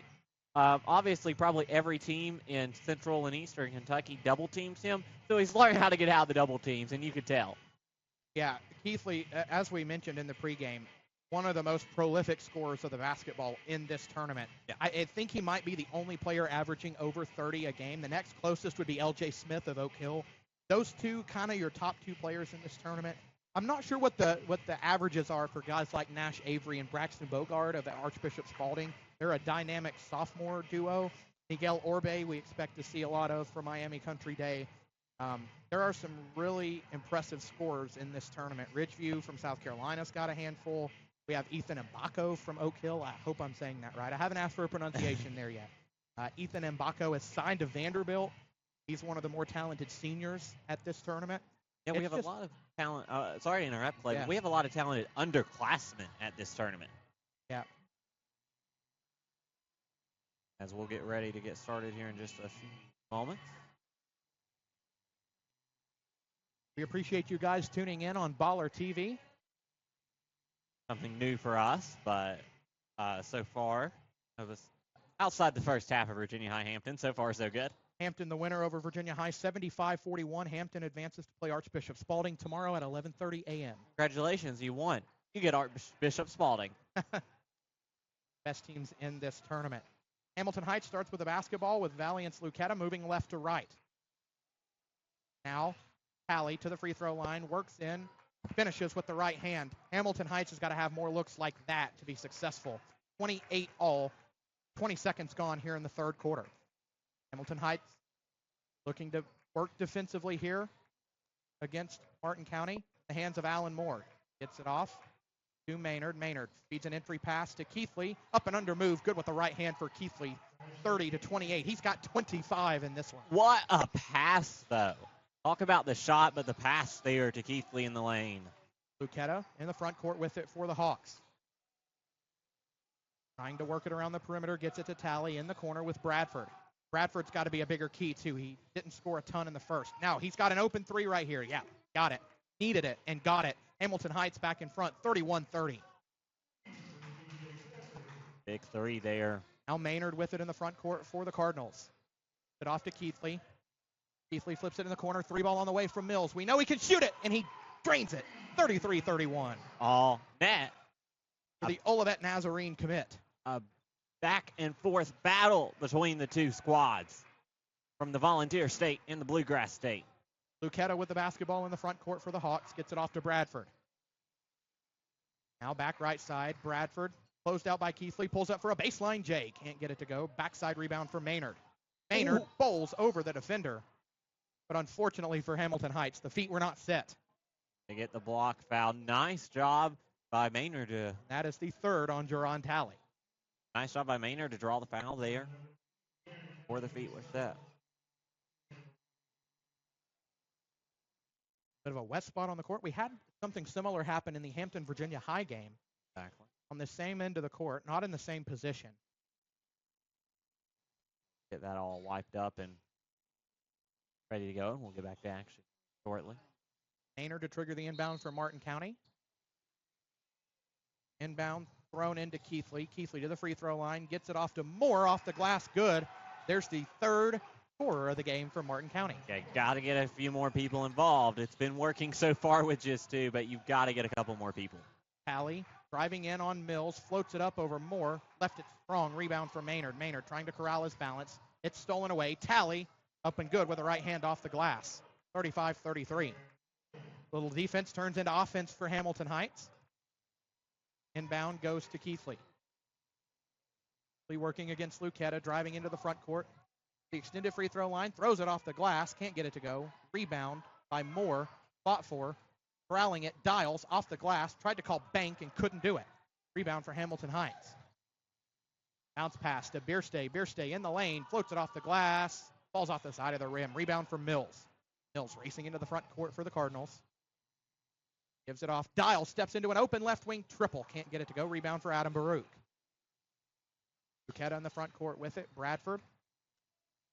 obviously probably every team in Central and Eastern Kentucky double teams him, so he's learning how to get out of the double teams, and you could tell. Yeah, Keithley, as we mentioned in the pregame, one of the most prolific scorers of the basketball in this tournament. Yeah. I think he might be the only player averaging over 30 a game. The next closest would be L.J. Smith of Oak Hill. Those 2 kind of your top 2 players in this tournament. I'm not sure what the averages are for guys like Nash Avery and Braxton Bogard of Archbishop Spalding. They're a dynamic sophomore duo. Miguel Orbe, we expect to see a lot of for Miami Country Day. There are some really impressive scorers in this tournament. Ridgeview from South Carolina's got a handful. We have Ethan Mbako from Oak Hill. I hope I'm saying that right. I haven't asked for a pronunciation there yet. Ethan Mbako is signed to Vanderbilt. He's one of the more talented seniors at this tournament. Yeah, we have a lot of talent. Sorry to interrupt, Clay, but we have a lot of talented underclassmen at this tournament. Yeah. As we'll get ready to get started here in just a few moments. We appreciate you guys tuning in on Baller TV. Something new for us, but so far, it was outside the first half of Virginia High Hampton. So far, so good. Hampton, the winner over Virginia High, 75-41. Hampton advances to play Archbishop Spalding tomorrow at 11:30 a.m. Congratulations, you won. You get Archbishop Spalding. Best teams in this tournament. Hamilton Heights starts with a basketball with Valiance Lucetta moving left to right. Now, Talley to the free throw line, works in, finishes with the right hand. Hamilton Heights has got to have more looks like that to be successful. 28 all, 20 seconds gone here in the third quarter. Hamilton Heights looking to work defensively here against Martin County. The hands of Alan Moore. Gets it off to Maynard. Maynard feeds an entry pass to Keithley. Up and under move. Good with the right hand for Keithley. 30-28. He's got 25 in this one. What a pass, though. Talk about the shot, but the pass there to Keithley in the lane. Lucetta in the front court with it for the Hawks. Trying to work it around the perimeter. Gets it to Talley in the corner with Bradford. Bradford's got to be a bigger key, too. He didn't score a ton in the first. Now, he's got an open three right here. Yeah, got it. Needed it and got it. Hamilton Heights back in front, 31-30. Big three there. Now Maynard with it in the front court for the Cardinals. It off to Keithley. Keithley flips it in the corner. Three ball on the way from Mills. We know he can shoot it, and he drains it. 33-31. All net. For the Olivet Nazarene commit. A back and forth battle between the two squads from the Volunteer State and the Bluegrass State. Lucetta with the basketball in the front court for the Hawks. Gets it off to Bradford. Now back right side. Bradford closed out by Keithley. Pulls up for a baseline J. Can't get it to go. Backside rebound for Maynard. Maynard bowls over the defender. But unfortunately for Hamilton Heights, the feet were not set. They get the block foul. Nice job by Maynard. That is the third on Jaron Talley. Nice job by Maynard to draw the foul there before the feet were set. Bit of a wet spot on the court. We had something similar happen in the Hampton, Virginia High game. Exactly. On the same end of the court, not in the same position. Get that all wiped up and ready to go. We'll get back to action shortly. Maynard to trigger the inbound for Martin County. Inbound thrown into Keithley. Keithley to the free throw line. Gets it off to Moore off the glass. Good. There's the third scorer of the game for Martin County. Okay, got to get a few more people involved. It's been working so far with just two, but you've got to get a couple more people. Talley driving in on Mills. Floats it up over Moore. Left it strong. Rebound for Maynard. Maynard trying to corral his balance. It's stolen away. Talley up and good with a right hand off the glass. 35-33. Little defense turns into offense for Hamilton Heights. Inbound goes to Keithley. Keithley working against Lucetta, driving into the front court. The extended free throw line, throws it off the glass, can't get it to go. Rebound by Moore, fought for, corralling it, Dials off the glass, tried to call bank and couldn't do it. Rebound for Hamilton Heights. Bounce pass to Bierstay. Bierstay in the lane, floats it off the glass, falls off the side of the rim. Rebound for Mills. Mills racing into the front court for the Cardinals. Gives it off. Dial steps into an open left wing triple. Can't get it to go. Rebound for Adam Baruch. Lucetta in the front court with it. Bradford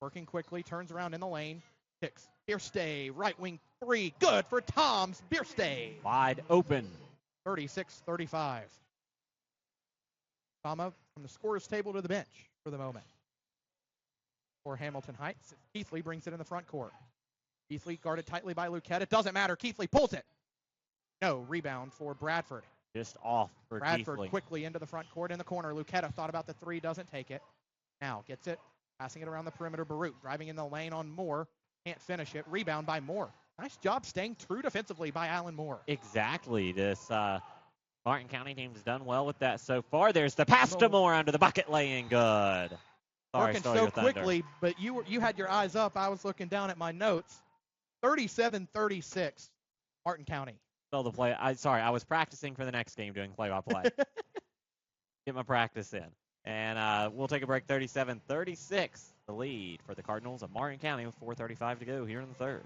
working quickly. Turns around in the lane. Kicks. Bierstay. Right wing three. Good for Toms. Bierstay. Wide open. 36-35. Tama from the scorer's table to the bench for the moment. For Hamilton Heights. Keithley brings it in the front court. Keithley guarded tightly by Lucetta. It doesn't matter. Keithley pulls it. No, rebound for Bradford. Just off for Bradford Keithley. Quickly into the front court in the corner. Lucetta thought about the three, doesn't take it. Now gets it, passing it around the perimeter. Baruch driving in the lane on Moore. Can't finish it. Rebound by Moore. Nice job staying true defensively by Alan Moore. Exactly. This Martin County team's done well with that so far. There's the pass to Moore under the bucket, laying good. Sorry, working so quickly, but you had your eyes up. I was looking down at my notes. 37-36, Martin County. So the play. I was practicing for the next game doing play-by-play. Get my practice in. And we'll take a break. 37-36, the lead for the Cardinals of Martin County with 4:35 to go here in the third.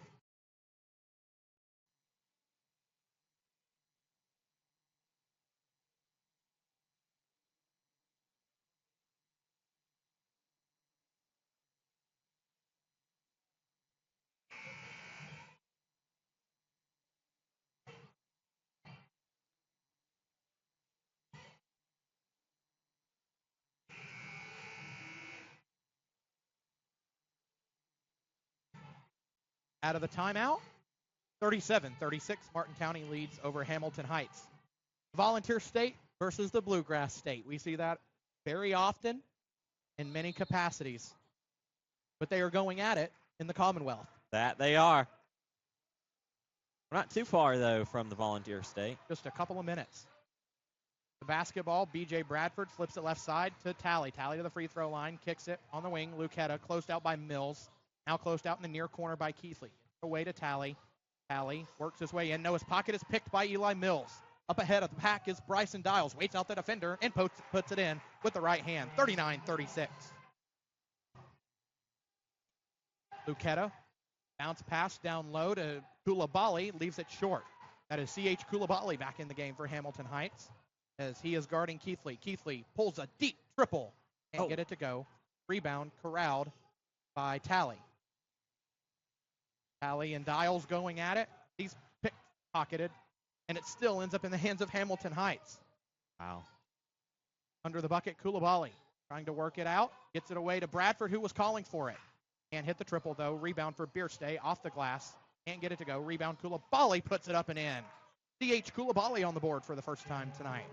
Out of the timeout, 37-36, Martin County leads over Hamilton Heights. Volunteer State versus the Bluegrass State. We see that very often in many capacities. But they are going at it in the Commonwealth. That they are. We're not too far, though, from the Volunteer State. Just a couple of minutes. The basketball, B.J. Bradford flips it left side to Talley. Talley to the free throw line, kicks it on the wing. Lucetta closed out by Mills. Now closed out in the near corner by Keithley. Away to Talley. Talley works his way in. No, his pocket is picked by Eli Mills. Up ahead of the pack is Bryson Dials. Waits out the defender and puts it in with the right hand. 39-36. Lucetta. Bounce pass down low to Koulibaly. Leaves it short. That is C.H. Koulibaly back in the game for Hamilton Heights as he is guarding Keithley. Keithley pulls a deep triple. Can't get it to go. Rebound corralled by Tally. Tally and Dials going at it. He's pickpocketed, and it still ends up in the hands of Hamilton Heights. Wow. Under the bucket, Koulibaly trying to work it out. Gets it away to Bradford, who was calling for it. Can't hit the triple, though. Rebound for Bierstay off the glass. Can't get it to go. Rebound, Koulibaly puts it up and in. CH Koulibaly on the board for the first time tonight.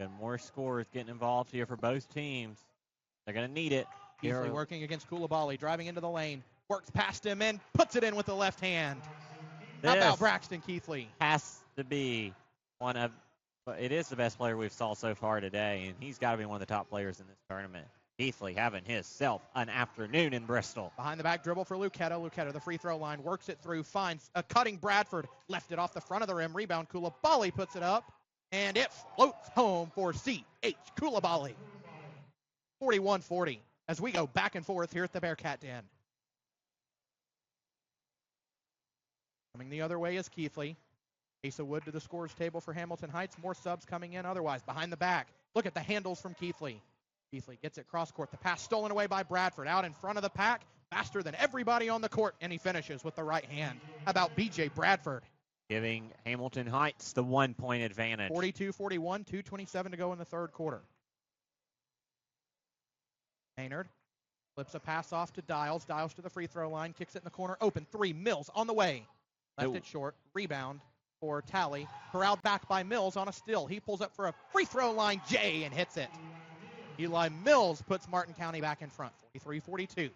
Got more scores getting involved here for both teams. They're going to need it. Easily working against Koulibaly, driving into the lane. Works past him and puts it in with the left hand. How about Braxton Keithley? Has to be one of, it is the best player we've saw so far today, and he's got to be one of the top players in this tournament. Keithley having himself an afternoon in Bristol. Behind the back dribble for Lucetta. Lucetta, the free throw line, works it through, finds a cutting Bradford. Left it off the front of the rim. Rebound, Koulibaly puts it up, and it floats home for C.H. Koulibaly. 41-40 as we go back and forth here at the Bearcat Den. Coming the other way is Keithley. Asa Wood to the scores table for Hamilton Heights. More subs coming in otherwise. Behind the back. Look at the handles from Keithley. Keithley gets it cross court. The pass stolen away by Bradford. Out in front of the pack. Faster than everybody on the court. And he finishes with the right hand. How about B.J. Bradford? Giving Hamilton Heights the 1 point advantage. 42-41, 2:27 to go in the third quarter. Maynard flips a pass off to Dials. Dials to the free throw line. Kicks it in the corner. Open three. Mills on the way. Left it short. Rebound for Tally. Corralled back by Mills on a steal. He pulls up for a free throw line J and hits it. Eli Mills puts Martin County back in front. 43-42.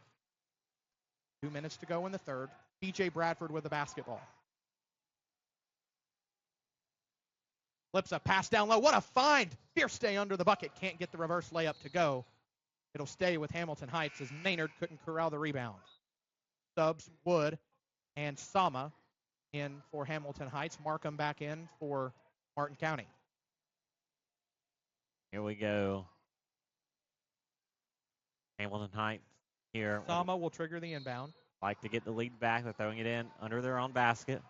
2 minutes to go in the third. B.J. Bradford with the basketball. Flips a pass down low. What a find. Fierce stay under the bucket. Can't get the reverse layup to go. It'll stay with Hamilton Heights as Maynard couldn't corral the rebound. Subs, Wood, and Sama in for Hamilton Heights. Markham back in for Martin County. Here we go. Hamilton Heights here. Sama will trigger the inbound. Like to get the lead back. They're throwing it in under their own basket.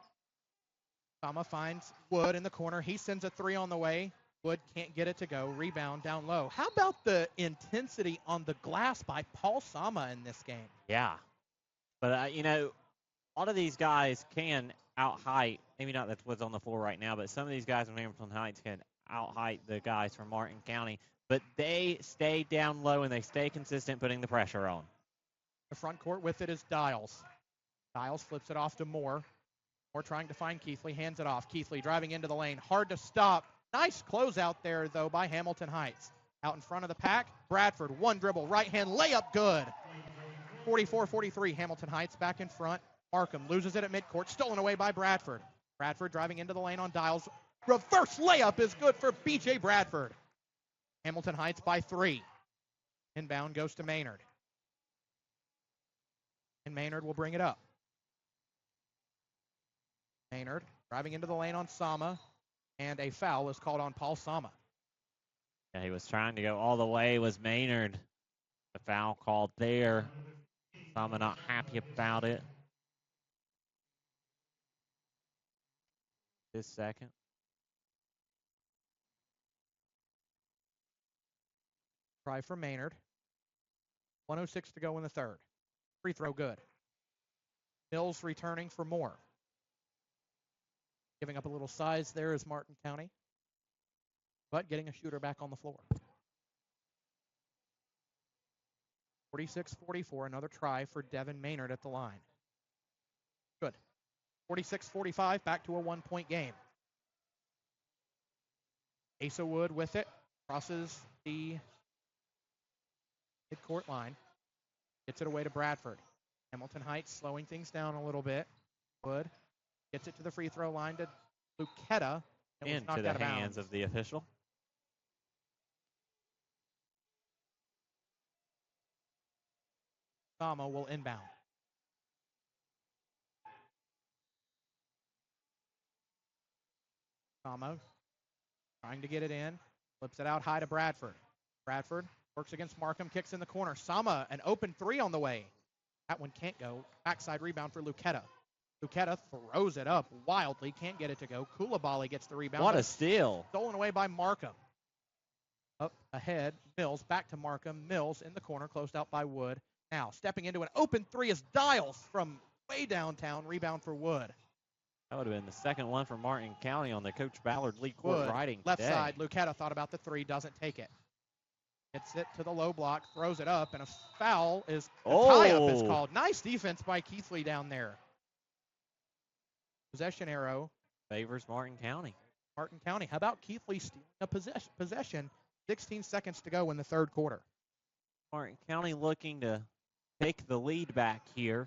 Sama finds Wood in the corner. He sends a three on the way. Wood can't get it to go. Rebound down low. How about the intensity on the glass by Paul Sama in this game? Yeah. But, you know, a lot of these guys can out-height. Maybe not that's what's on the floor right now, but some of these guys from Hamilton Heights can out-height the guys from Martin County. But they stay down low and they stay consistent putting the pressure on. The front court with it is Dials. Dials flips it off to Moore. Moore trying to find Keithley, hands it off. Keithley driving into the lane. Hard to stop. Nice closeout there, though, by Hamilton Heights. Out in front of the pack, Bradford, one dribble, right hand layup, good. 44-43, Hamilton Heights back in front. Markham loses it at midcourt, stolen away by Bradford. Bradford driving into the lane on Dials. Reverse layup is good for B.J. Bradford. Hamilton Heights by 3. Inbound goes to Maynard. And Maynard will bring it up. Maynard driving into the lane on Sama. And a foul is called on Paul Sama. Yeah, he was trying to go all the way, was Maynard. The foul called there. Sama not happy about it. This second. Try for Maynard. 1:06 to go in the third. Free throw good. Mills returning for Moore. Giving up a little size there is Martin County, but getting a shooter back on the floor. 46-44, another try for Devin Maynard at the line. Good. 46-45, back to a 1-point game. Asa Wood with it, crosses the midcourt line, gets it away to Bradford. Hamilton Heights slowing things down a little bit. Wood gets it to the free throw line to Lucetta. Into the hands of the official. Sama will inbound. Sama trying to get it in. Flips it out high to Bradford. Bradford works against Markham, kicks in the corner. Sama, an open three on the way. That one can't go. Backside rebound for Lucetta. Lucetta throws it up wildly, can't get it to go. Koulibaly gets the rebound. What a steal. Stolen away by Markham. Up ahead, Mills back to Markham. Mills in the corner, closed out by Wood. Now, stepping into an open three is Dials from way downtown. Rebound for Wood. That would have been the second one for Martin County on the Coach Ballard Lee Court Wood, riding left today. side. Lucetta thought about the three, doesn't take it. Gets it to the low block, throws it up, and a foul is, a tie-up is called. Nice defense by Keithley down there. Possession arrow. Favors Martin County. Martin County. How about Keithley stealing a possession? 16 seconds to go in the third quarter. Martin County looking to take the lead back here.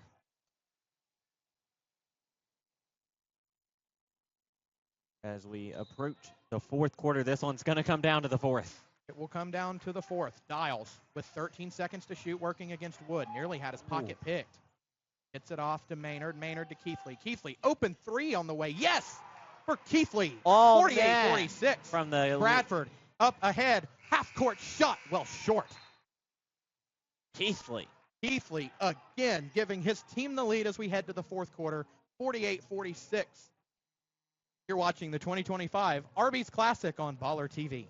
As we approach the fourth quarter, this one's going to come down to the fourth. It will come down to the fourth. Dials with 13 seconds to shoot, working against Wood. Nearly had his pocket picked. Gets it off to Maynard. Maynard to Keithley. Keithley, open three on the way. Yes! For Keithley. 48-46. From the Bradford up ahead. Half-court shot. Well, short. Keithley. Keithley again giving his team the lead as we head to the fourth quarter. 48-46. You're watching the 2025 Arby's Classic on Baller TV.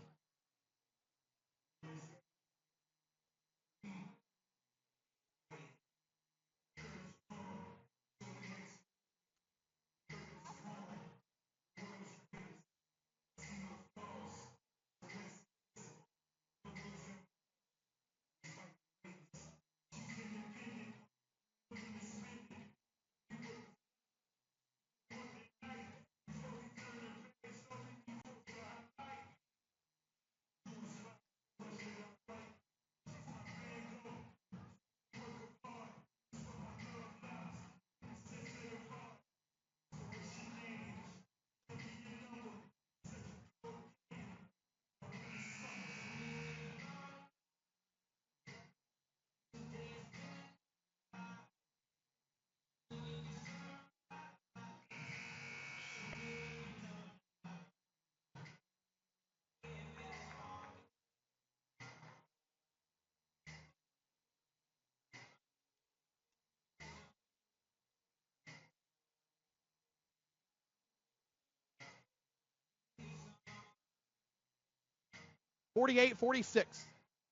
(48-46).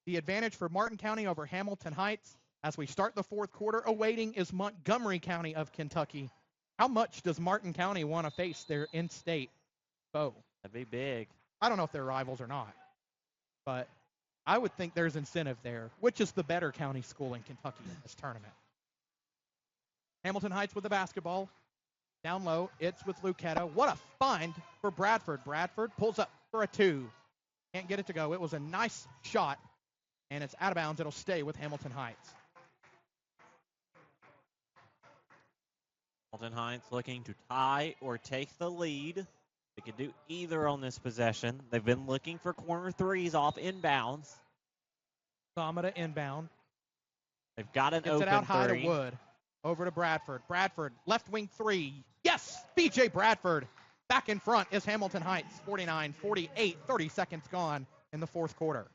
The advantage for Martin County over Hamilton Heights. As we start the fourth quarter, awaiting is Montgomery County of Kentucky. How much does Martin County want to face their in-state foe? That'd be big. I don't know if they're rivals or not, but I would think there's incentive there. Which is the better county school in Kentucky in this tournament? Hamilton Heights with the basketball. Down low, it's with Lucetta. What a find for Bradford. Bradford pulls up for a two. Can't get it to go. It was a nice shot, and it's out of bounds. It'll stay with Hamilton Heights. Hamilton Heights looking to tie or take the lead. They could do either on this possession. They've been looking for corner threes off inbounds. Sama to inbound. They've got an Gets open it out high three. to Wood. Over to Bradford. Bradford, left wing three. Yes! B.J. Bradford. Back in front is Hamilton Heights. 49-48. 30 seconds gone in the fourth quarter.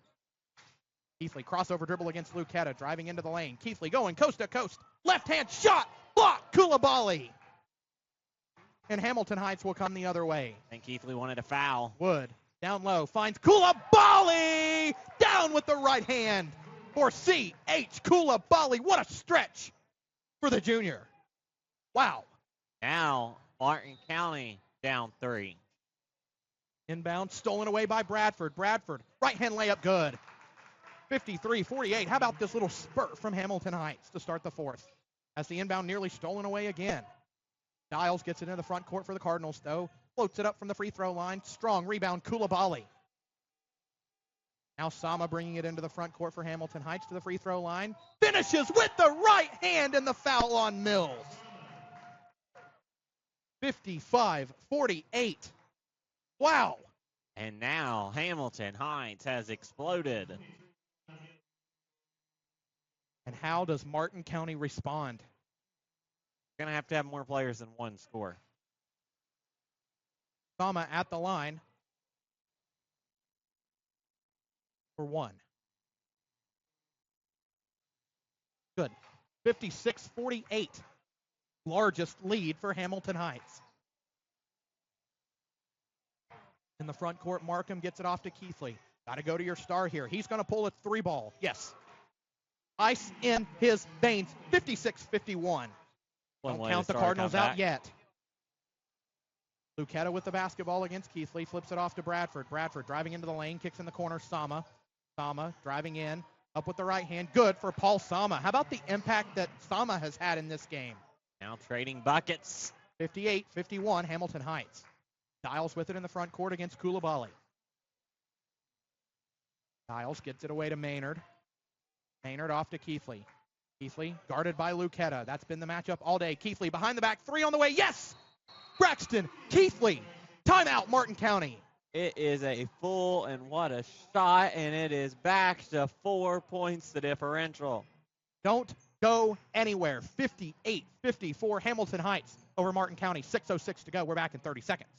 Keithley, crossover dribble against Lucetta. Driving into the lane. Keithley going coast to coast. Left-hand shot. Block. Koulibaly. And Hamilton Heights will come the other way. And Keithley wanted a foul. Wood, down low, finds Koulibaly. Down with the right hand for C.H. Koulibaly. What a stretch for the junior. Wow. Now, Martin County down three. Inbound, stolen away by Bradford. Bradford, right-hand layup, good. 53-48. How about this little spurt from Hamilton Heights to start the fourth? As the inbound nearly stolen away again. Dials gets it in the front court for the Cardinals, though. Floats it up from the free throw line. Strong rebound, Koulibaly. Now Sama bringing it into the front court for Hamilton Heights to the free throw line. Finishes with the right hand and the foul on Mills. 55-48. Wow. And now Hamilton Heights has exploded. And how does Martin County respond? Going to have more players than one score. Sama at the line for one. Good. 56-48. Largest lead for Hamilton Heights. In the front court, Markham gets it off to Keithley. Got to go to your star here. He's going to pull a three ball. Yes. Ice in his veins. 56-51. Don't count the Cardinals out yet. Lucetta with the basketball against Keithley. Flips it off to Bradford. Bradford driving into the lane. Kicks in the corner. Sama driving in. Up with the right hand. Good for Paul Sama. How about the impact that Sama has had in this game? Now trading buckets. 58-51, Hamilton Heights. Dials with it in the front court against Koulibaly. Dials gets it away to Maynard. Maynard off to Keithley. Keithley guarded by Lucetta. That's been the matchup all day. Keithley behind the back. 3 on the way. Yes! Braxton Keithley. Timeout, Martin County. It is a full, and what a shot, and it is back to 4 points the differential. Don't go anywhere. 58-54, Hamilton Heights over Martin County. 6:06 to go. We're back in 30 seconds.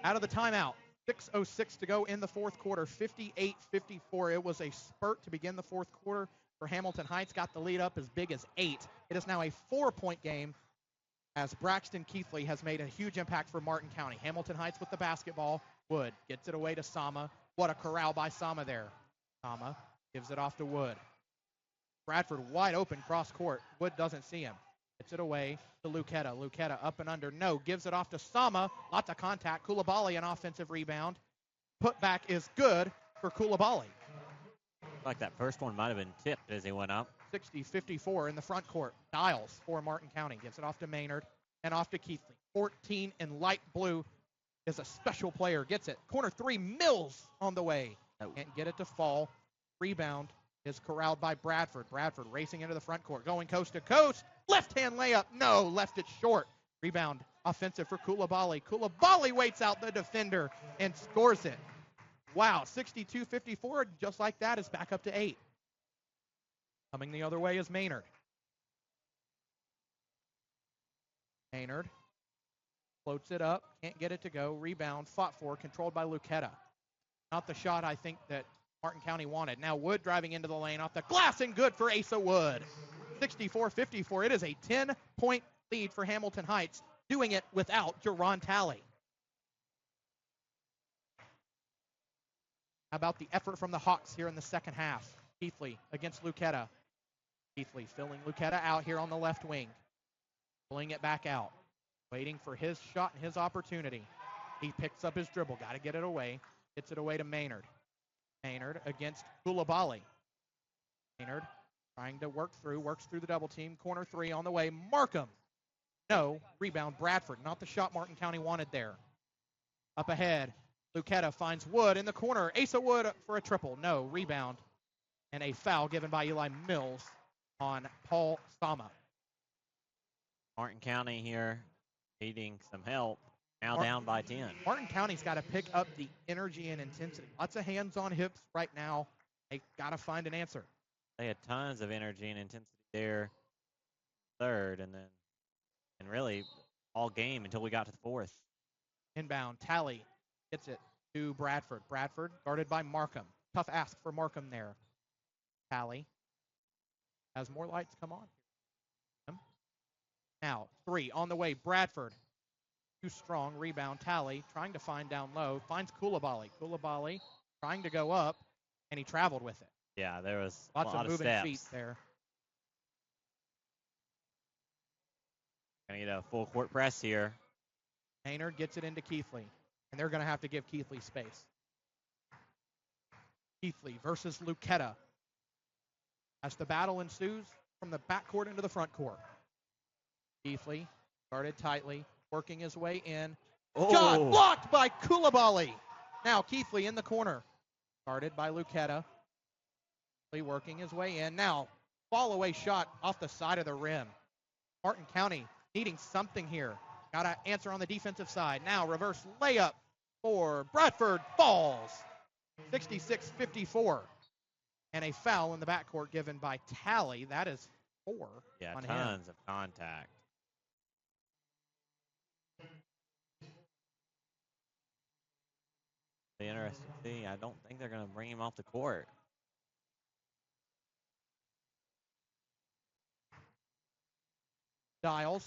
Out of the timeout. 6:06 to go in the fourth quarter. 58-54. It was a spurt to begin the fourth quarter for Hamilton Heights. Got the lead up as big as 8. It is now a 4-point game as Braxton Keithley has made a huge impact for Martin County. Hamilton Heights with the basketball. Wood gets it away to Sama. What a corral by Sama there. Sama gives it off to Wood. Bradford wide open cross court. Wood doesn't see him. Gets it away to Lucetta. Lucetta up and under. No. Gives it off to Sama. Lots of contact. Koulibaly an offensive rebound. Putback is good for Koulibaly. Like that first one might have been tipped as he went up. 60-54 in the front court. Dials for Martin County. Gets it off to Maynard and off to Keithley. 14 in light blue is a special player. Gets it. Corner 3. Mills on the way. Can't get it to fall. Rebound is corralled by Bradford. Bradford racing into the front court. Going coast to coast. Left-hand layup. No, left it short. Rebound offensive for Koulibaly. Koulibaly waits out the defender and scores it. Wow, 62-54. Just like that is back up to 8. Coming the other way is Maynard. Maynard floats it up. Can't get it to go. Rebound fought for. Controlled by Lucetta. Not the shot I think that Martin County wanted. Now Wood driving into the lane off the glass and good for Asa Wood. 64-54. It is a 10-point lead for Hamilton Heights, doing it without Jerron Talley. How about the effort from the Hawks here in the second half? Keithley against Lucetta. Keithley filling Lucetta out here on the left wing. Pulling it back out. Waiting for his shot and his opportunity. He picks up his dribble. Got to get it away. Gets it away to Maynard. Maynard against Koulibaly. Maynard trying to works through the double team. Corner 3 on the way. Markham. No. Rebound Bradford. Not the shot Martin County wanted there. Up ahead. Lucetta finds Wood in the corner. Asa Wood for a triple. No. Rebound. And a foul given by Eli Mills on Paul Sama. Martin County here needing some help. Now down by 10. Martin County's got to pick up the energy and intensity. Lots of hands on hips right now. They got to find an answer. They had tons of energy and intensity there. Third, and really all game until we got to the fourth. Inbound. Talley gets it to Bradford. Bradford guarded by Markham. Tough ask for Markham there. Talley has more lights come on. Now 3 on the way. Bradford. Too strong. Rebound. Talley trying to find down low. Finds Koulibaly. Koulibaly trying to go up, and he traveled with it. Yeah, there was lots a lot of moving steps. feet there. Gonna get a full court press here. Maynard gets it into Keithley, and they're going to have to give Keithley space. Keithley versus Lucetta. as the battle ensues from the backcourt into the front court. Keithley guarded tightly, working his way in. Oh. Shot blocked by Coulibaly. Now Keithley in the corner, guarded by Lucetta. Working his way in. Now, fall away shot off the side of the rim. Martin County needing something here. Got to answer on the defensive side. Now, reverse layup for Bradford falls. 66-54. And a foul in the backcourt given by Tally. That is 4 on him. Tons of contact. Be interesting to see. I don't think they're going to bring him off the court. Dials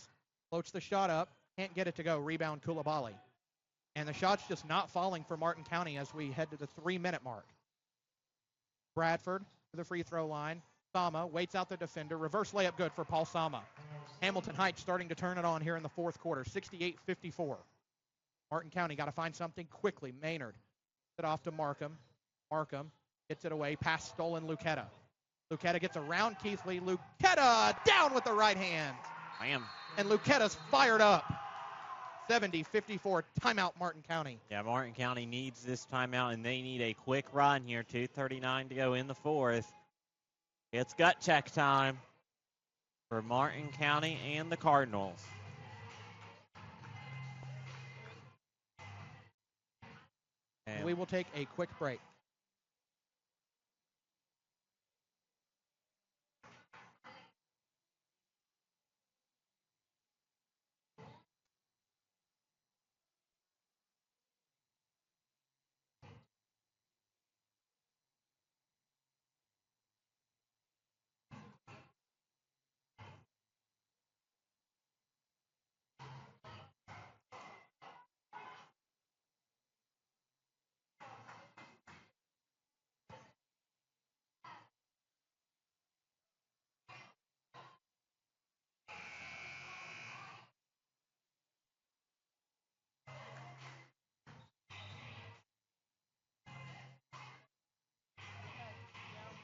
floats the shot up. Can't get it to go. Rebound Coulibaly. And the shot's just not falling for Martin County as we head to the 3-minute mark. Bradford to the free throw line. Sama waits out the defender. Reverse layup good for Paul Sama. Hamilton Heights starting to turn it on here in the fourth quarter. 68-54. Martin County got to find something quickly. Maynard it off to Markham. Markham gets it away. Pass stolen Lucetta. Lucetta gets around Keithley. Lucetta down with the right hand. Bam. And Lucetta's fired up. 70-54, timeout Martin County. Yeah, Martin County needs this timeout, and they need a quick run here. 2:39 to go in the fourth. It's gut check time for Martin County and the Cardinals. And we will take a quick break.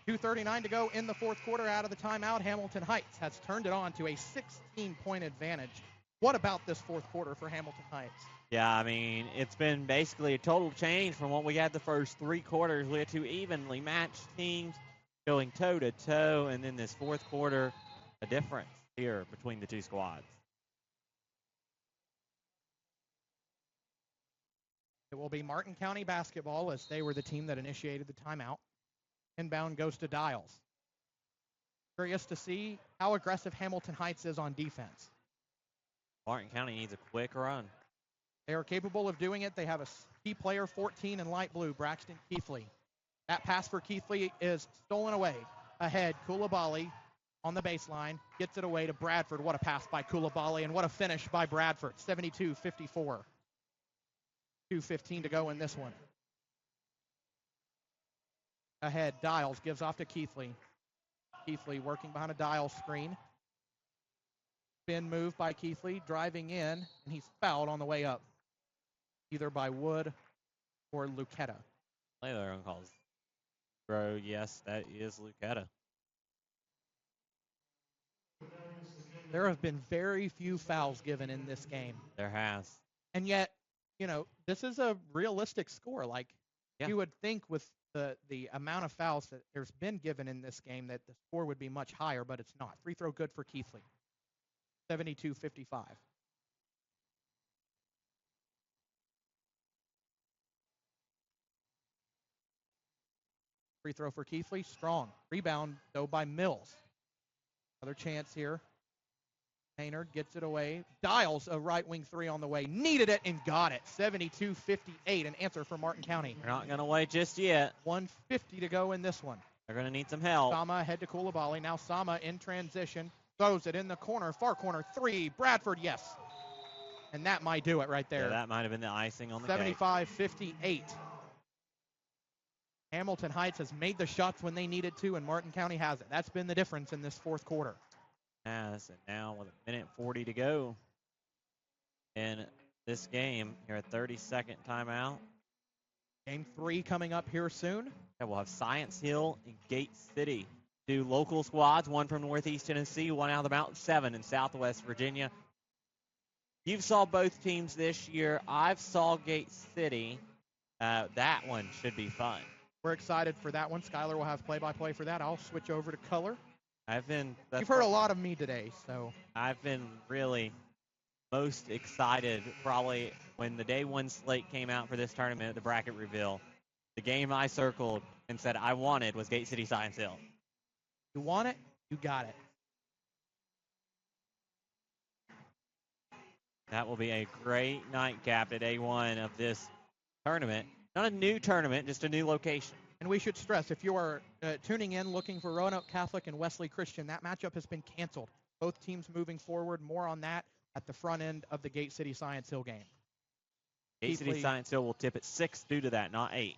.239 to go in the fourth quarter. Out of the timeout, Hamilton Heights has turned it on to a 16-point advantage. What about this fourth quarter for Hamilton Heights? Yeah, I mean, it's been basically a total change from what we had the first 3 quarters. We had 2 evenly matched teams going toe-to-toe, and then this fourth quarter, a difference here between the 2 squads. It will be Martin County basketball as they were the team that initiated the timeout. Inbound goes to Dials. Curious to see how aggressive Hamilton Heights is on defense. Martin County needs a quick run. They are capable of doing it. They have a key player, 14 in light blue, Braxton Keithley. That pass for Keithley is stolen away. Ahead, Coulibaly on the baseline, gets it away to Bradford. What a pass by Coulibaly, and what a finish by Bradford. 72-54. 2:15 to go in this one. Ahead, Dials gives off to Keithley. Keithley working behind a Dials screen. Spin move by Keithley, driving in, and he's fouled on the way up, either by Wood or Lucetta. Play their own calls. Bro, yes, that is Lucetta. There have been very few fouls given in this game. There has. And yet, you know, this is a realistic score. Like, you would think with the amount of fouls that there's been given in this game that the score would be much higher, but it's not. Free throw good for Keithley. 72-55. Free throw for Keithley, strong. Rebound, though, by Mills. Another chance here. Maynard gets it away. Dials a right wing 3 on the way. Needed it and got it. 72-58, an answer for Martin County. They're not going to wait just yet. 1:50 to go in this one. They're going to need some help. Sama ahead to Coulibaly. Now Sama in transition. Throws it in the corner, far corner 3. Bradford, yes. And that might do it right there. Yeah, that might have been the icing on the cake. 75-58. Hamilton Heights has made the shots when they needed to, and Martin County hasn't. That's been the difference in this fourth quarter. Yes, and now with 1:40 to go in this game, here at 32nd timeout. Game 3 coming up here soon. Yeah, we'll have Science Hill and Gate City two local squads, one from Northeast Tennessee, one out of the Mountain 7 in Southwest Virginia. You've saw both teams this year. I've saw Gate City. That one should be fun. We're excited for that one. Skylar will have play-by-play for that. I'll switch over to color. You've heard a lot of me today, so. I've been really most excited probably when the day one slate came out for this tournament at the bracket reveal. The game I circled and said I wanted was Gate City Science Hill. You want it, you got it. That will be a great nightcap at day one of this tournament. Not a new tournament, just a new location. And we should stress, if you are tuning in looking for Roanoke Catholic and Wesley Christian, that matchup has been canceled. Both teams moving forward. More on that at the front end of the Gate City Science Hill game. Gate City Science Hill will tip at 6 due to that, not 8.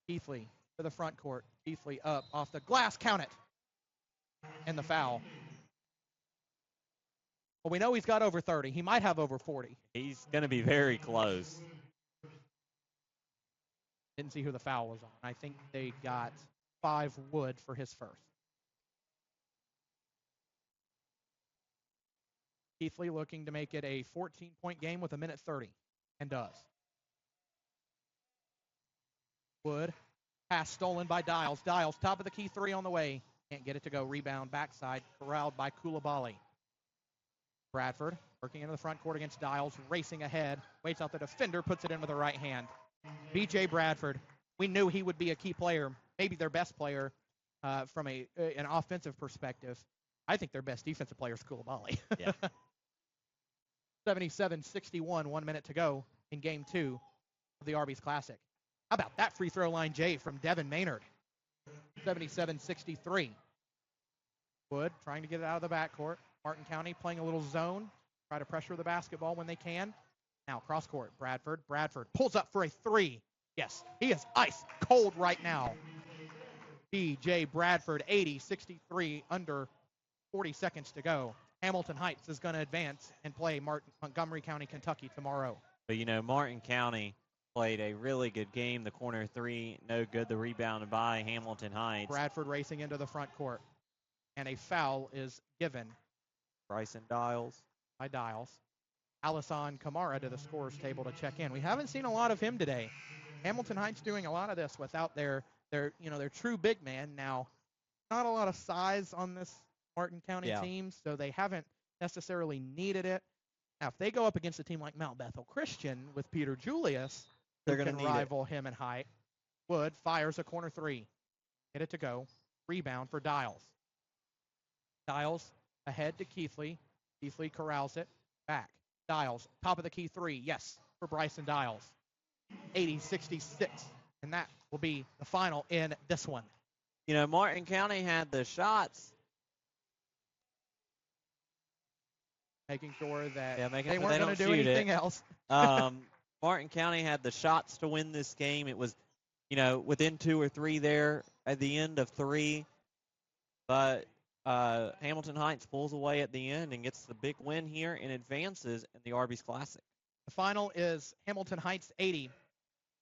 Keithley to the front court. Keithley up off the glass. Count it. And the foul. Well, we know he's got over 30. He might have over 40. He's going to be very close. Didn't see who the foul was on. I think they got 5 wood for his first. Keithley looking to make it a 14-point game with 1:30, and does. Wood, pass stolen by Dials. Dials, top of the key 3 on the way. Can't get it to go. Rebound, backside, corralled by Koulibaly. Bradford working into the front court against Dials, racing ahead. Waits out the defender, puts it in with the right hand. B.J. Bradford, we knew he would be a key player, maybe their best player from an offensive perspective. I think their best defensive player is Koulibaly. Yeah. 77-61, 1 minute to go in game 2 of the Arby's Classic. How about that free throw line, Jay, from Devin Maynard? 77-63. Wood trying to get it out of the backcourt. Martin County playing a little zone, try to pressure the basketball when they can. Now cross court, Bradford. Bradford pulls up for a 3. Yes, he is ice cold right now. B.J. Bradford, 80-63, under 40 seconds to go. Hamilton Heights is going to advance and play Montgomery County, Kentucky tomorrow. But, you know, Martin County played a really good game. The corner 3, no good. The rebound by Hamilton Heights. Bradford racing into the front court. And a foul is given. Bryson Dials. By Dials. Alisson Kamara to the scorer's table to check in. We haven't seen a lot of him today. Hamilton Heights doing a lot of this without their true big man. Now, not a lot of size on this Martin County team, so they haven't necessarily needed it. Now, if they go up against a team like Mount Bethel Christian with Peter Julius, they're going to rival him in height. Wood fires a corner 3. Get it to go. Rebound for Dials. Dials ahead to Keithley. Keithley corrals it. Back. Dials, top of the key 3. Yes, for Bryson Dials. 80-66. And that will be the final in this one. You know, Martin County had the shots. Making sure that they weren't going to do anything else. Martin County had the shots to win this game. It was, you know, within 2 or 3 there at the end of 3. But Hamilton Heights pulls away at the end and gets the big win here and advances in the Arby's Classic. The final is Hamilton Heights 80,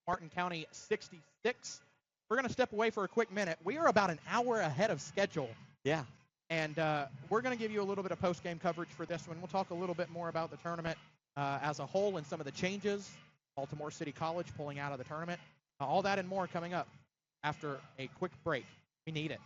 Martin County 66. We're going to step away for a quick minute. We are about an hour ahead of schedule. Yeah. And we're going to give you a little bit of post-game coverage for this one. We'll talk a little bit more about the tournament as a whole and some of the changes. Baltimore City College pulling out of the tournament. All that and more coming up after a quick break. We need it.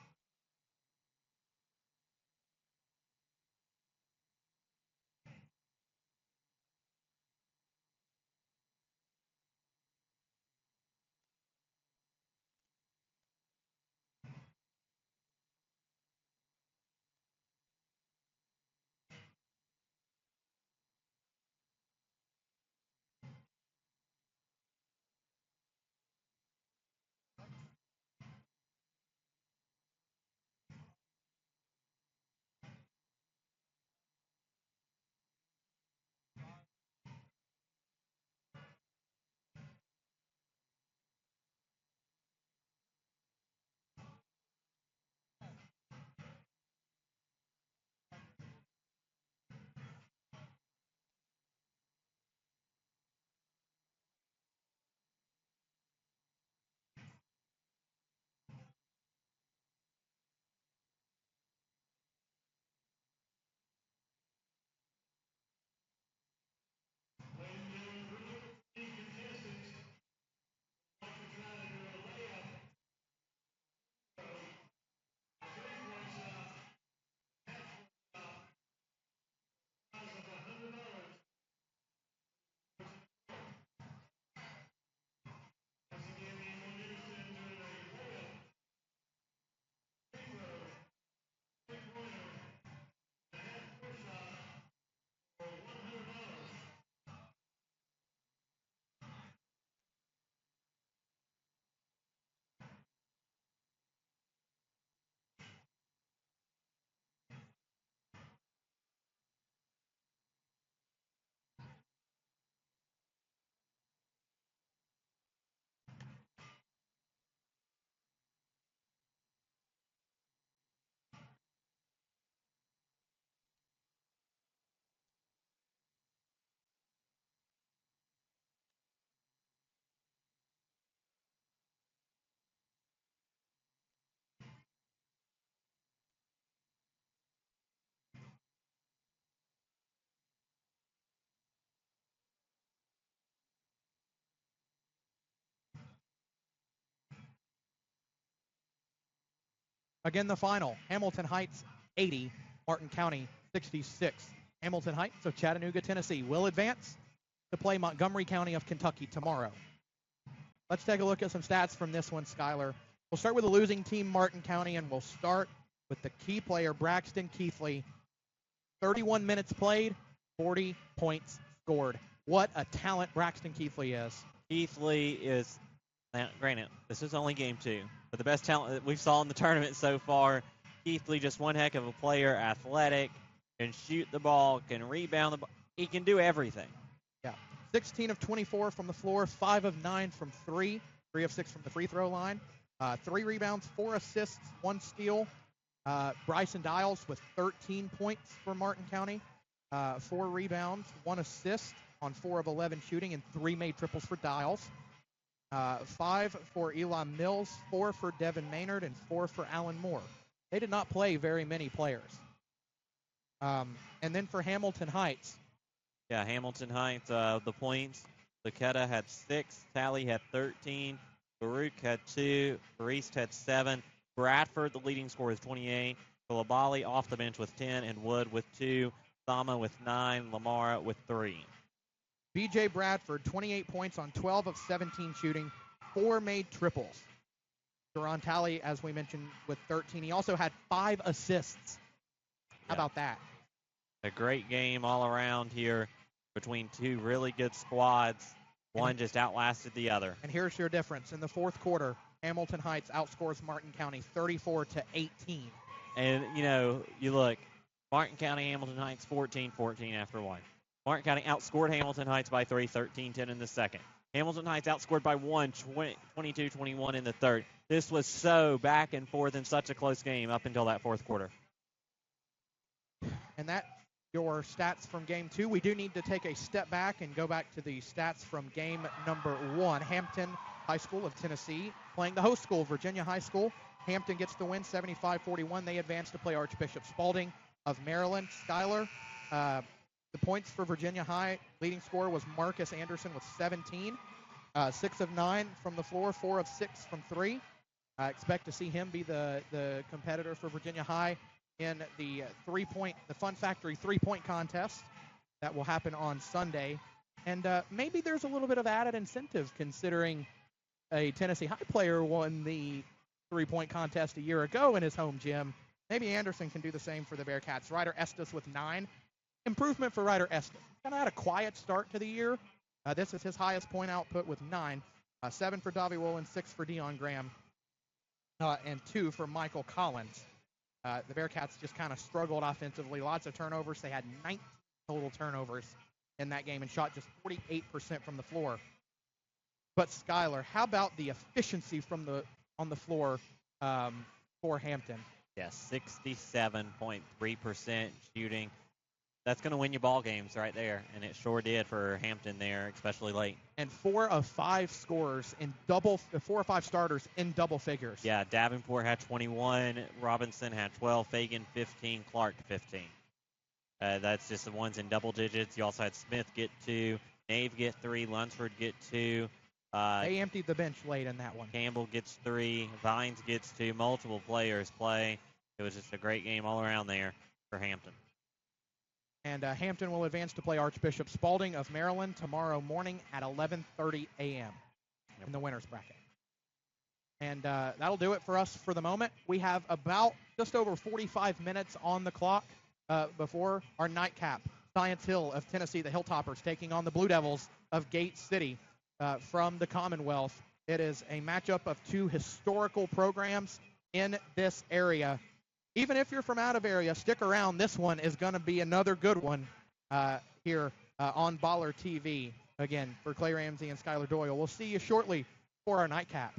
Again, the final, Hamilton Heights 80, Martin County 66. Hamilton Heights of Chattanooga, Tennessee will advance to play Montgomery County of Kentucky tomorrow. Let's take a look at some stats from this one, Skylar. We'll start with the losing team, Martin County, and we'll start with the key player, Braxton Keithley. 31 minutes played, 40 points scored. What a talent Braxton Keithley is. Keithley is, now, granted, this is only game 2, but the best talent that we've saw in the tournament so far. Keithley, just one heck of a player, athletic, can shoot the ball, can rebound the ball. He can do everything. Yeah. 16 of 24 from the floor, 5 of 9 from 3, 3 of 6 from the free throw line, 3 rebounds, 4 assists, 1 steal. Bryson Dials with 13 points for Martin County, 4 rebounds, 1 assist on 4 of 11 shooting, and 3 made triples for Dials. 5 for Eli Mills, 4 for Devin Maynard, and 4 for Alan Moore. They did not play very many players. And then for Hamilton Heights. Yeah, Hamilton Heights, the points. Laketta had 6, Talley had 13, Baruch had 2, Bariste had 7, Bradford, the leading scorer, is 28, Kalabali off the bench with 10, and Wood with 2, Thama with 9, Lamara with 3. B.J. Bradford, 28 points on 12 of 17 shooting, 4 made triples. Duran Talley, as we mentioned, with 13. He also had 5 assists. How about that? A great game all around here between 2 really good squads. One just outlasted the other. And here's your difference. In the fourth quarter, Hamilton Heights outscores Martin County 34-18. And, you look, Martin County, Hamilton Heights 14-14 after 1. Martin County outscored Hamilton Heights by 3, 13-10 in the second. Hamilton Heights outscored by 1, 22-21 in the third. This was so back and forth in such a close game up until that fourth quarter. And that's your stats from game 2. We do need to take a step back and go back to the stats from game number 1. Hampton High School of Tennessee playing the host school, Virginia High School. Hampton gets the win, 75-41. They advance to play Archbishop Spalding of Maryland. Skylar, the points for Virginia High, leading scorer was Marcus Anderson with 17. 6 of 9 from the floor, 4 of 6 from 3. I expect to see him be the competitor for Virginia High in the Fun Factory 3-point contest that will happen on Sunday. And maybe there's a little bit of added incentive considering a Tennessee High player won the 3-point contest a year ago in his home gym. Maybe Anderson can do the same for the Bearcats. Ryder Estes with 9. Improvement for Ryder Estes. Kind of had a quiet start to the year. This is his highest point output with 9. 7 for Davi Wolin, 6 for Dion Graham, and 2 for Michael Collins. The Bearcats just kind of struggled offensively. Lots of turnovers. They had 19 total turnovers in that game and shot just 48% from the floor. But Skylar, how about the efficiency on the floor for Hampton? Yes, 67.3% shooting. That's going to win you ball games right there, and it sure did for Hampton there, especially late. And 4 of 5 scorers in 4 or 5 starters in double figures. Yeah, Davenport had 21, Robinson had 12, Fagan 15, Clark 15. That's just the ones in double digits. You also had Smith get 2, Nave get 3, Lunsford get 2. They emptied the bench late in that one. Campbell gets 3, Vines gets 2, multiple players play. It was just a great game all around there for Hampton. And Hampton will advance to play Archbishop Spalding of Maryland tomorrow morning at 11:30 a.m. in the winners bracket. And that'll do it for us for the moment. We have about just over 45 minutes on the clock before our nightcap. Science Hill of Tennessee, the Hilltoppers, taking on the Blue Devils of Gate City from the Commonwealth. It is a matchup of 2 historical programs in this area. Even if you're from out of area, stick around. This one is going to be another good one here on Baller TV. Again, for Clay Ramsey and Skylar Doyle. We'll see you shortly for our nightcap.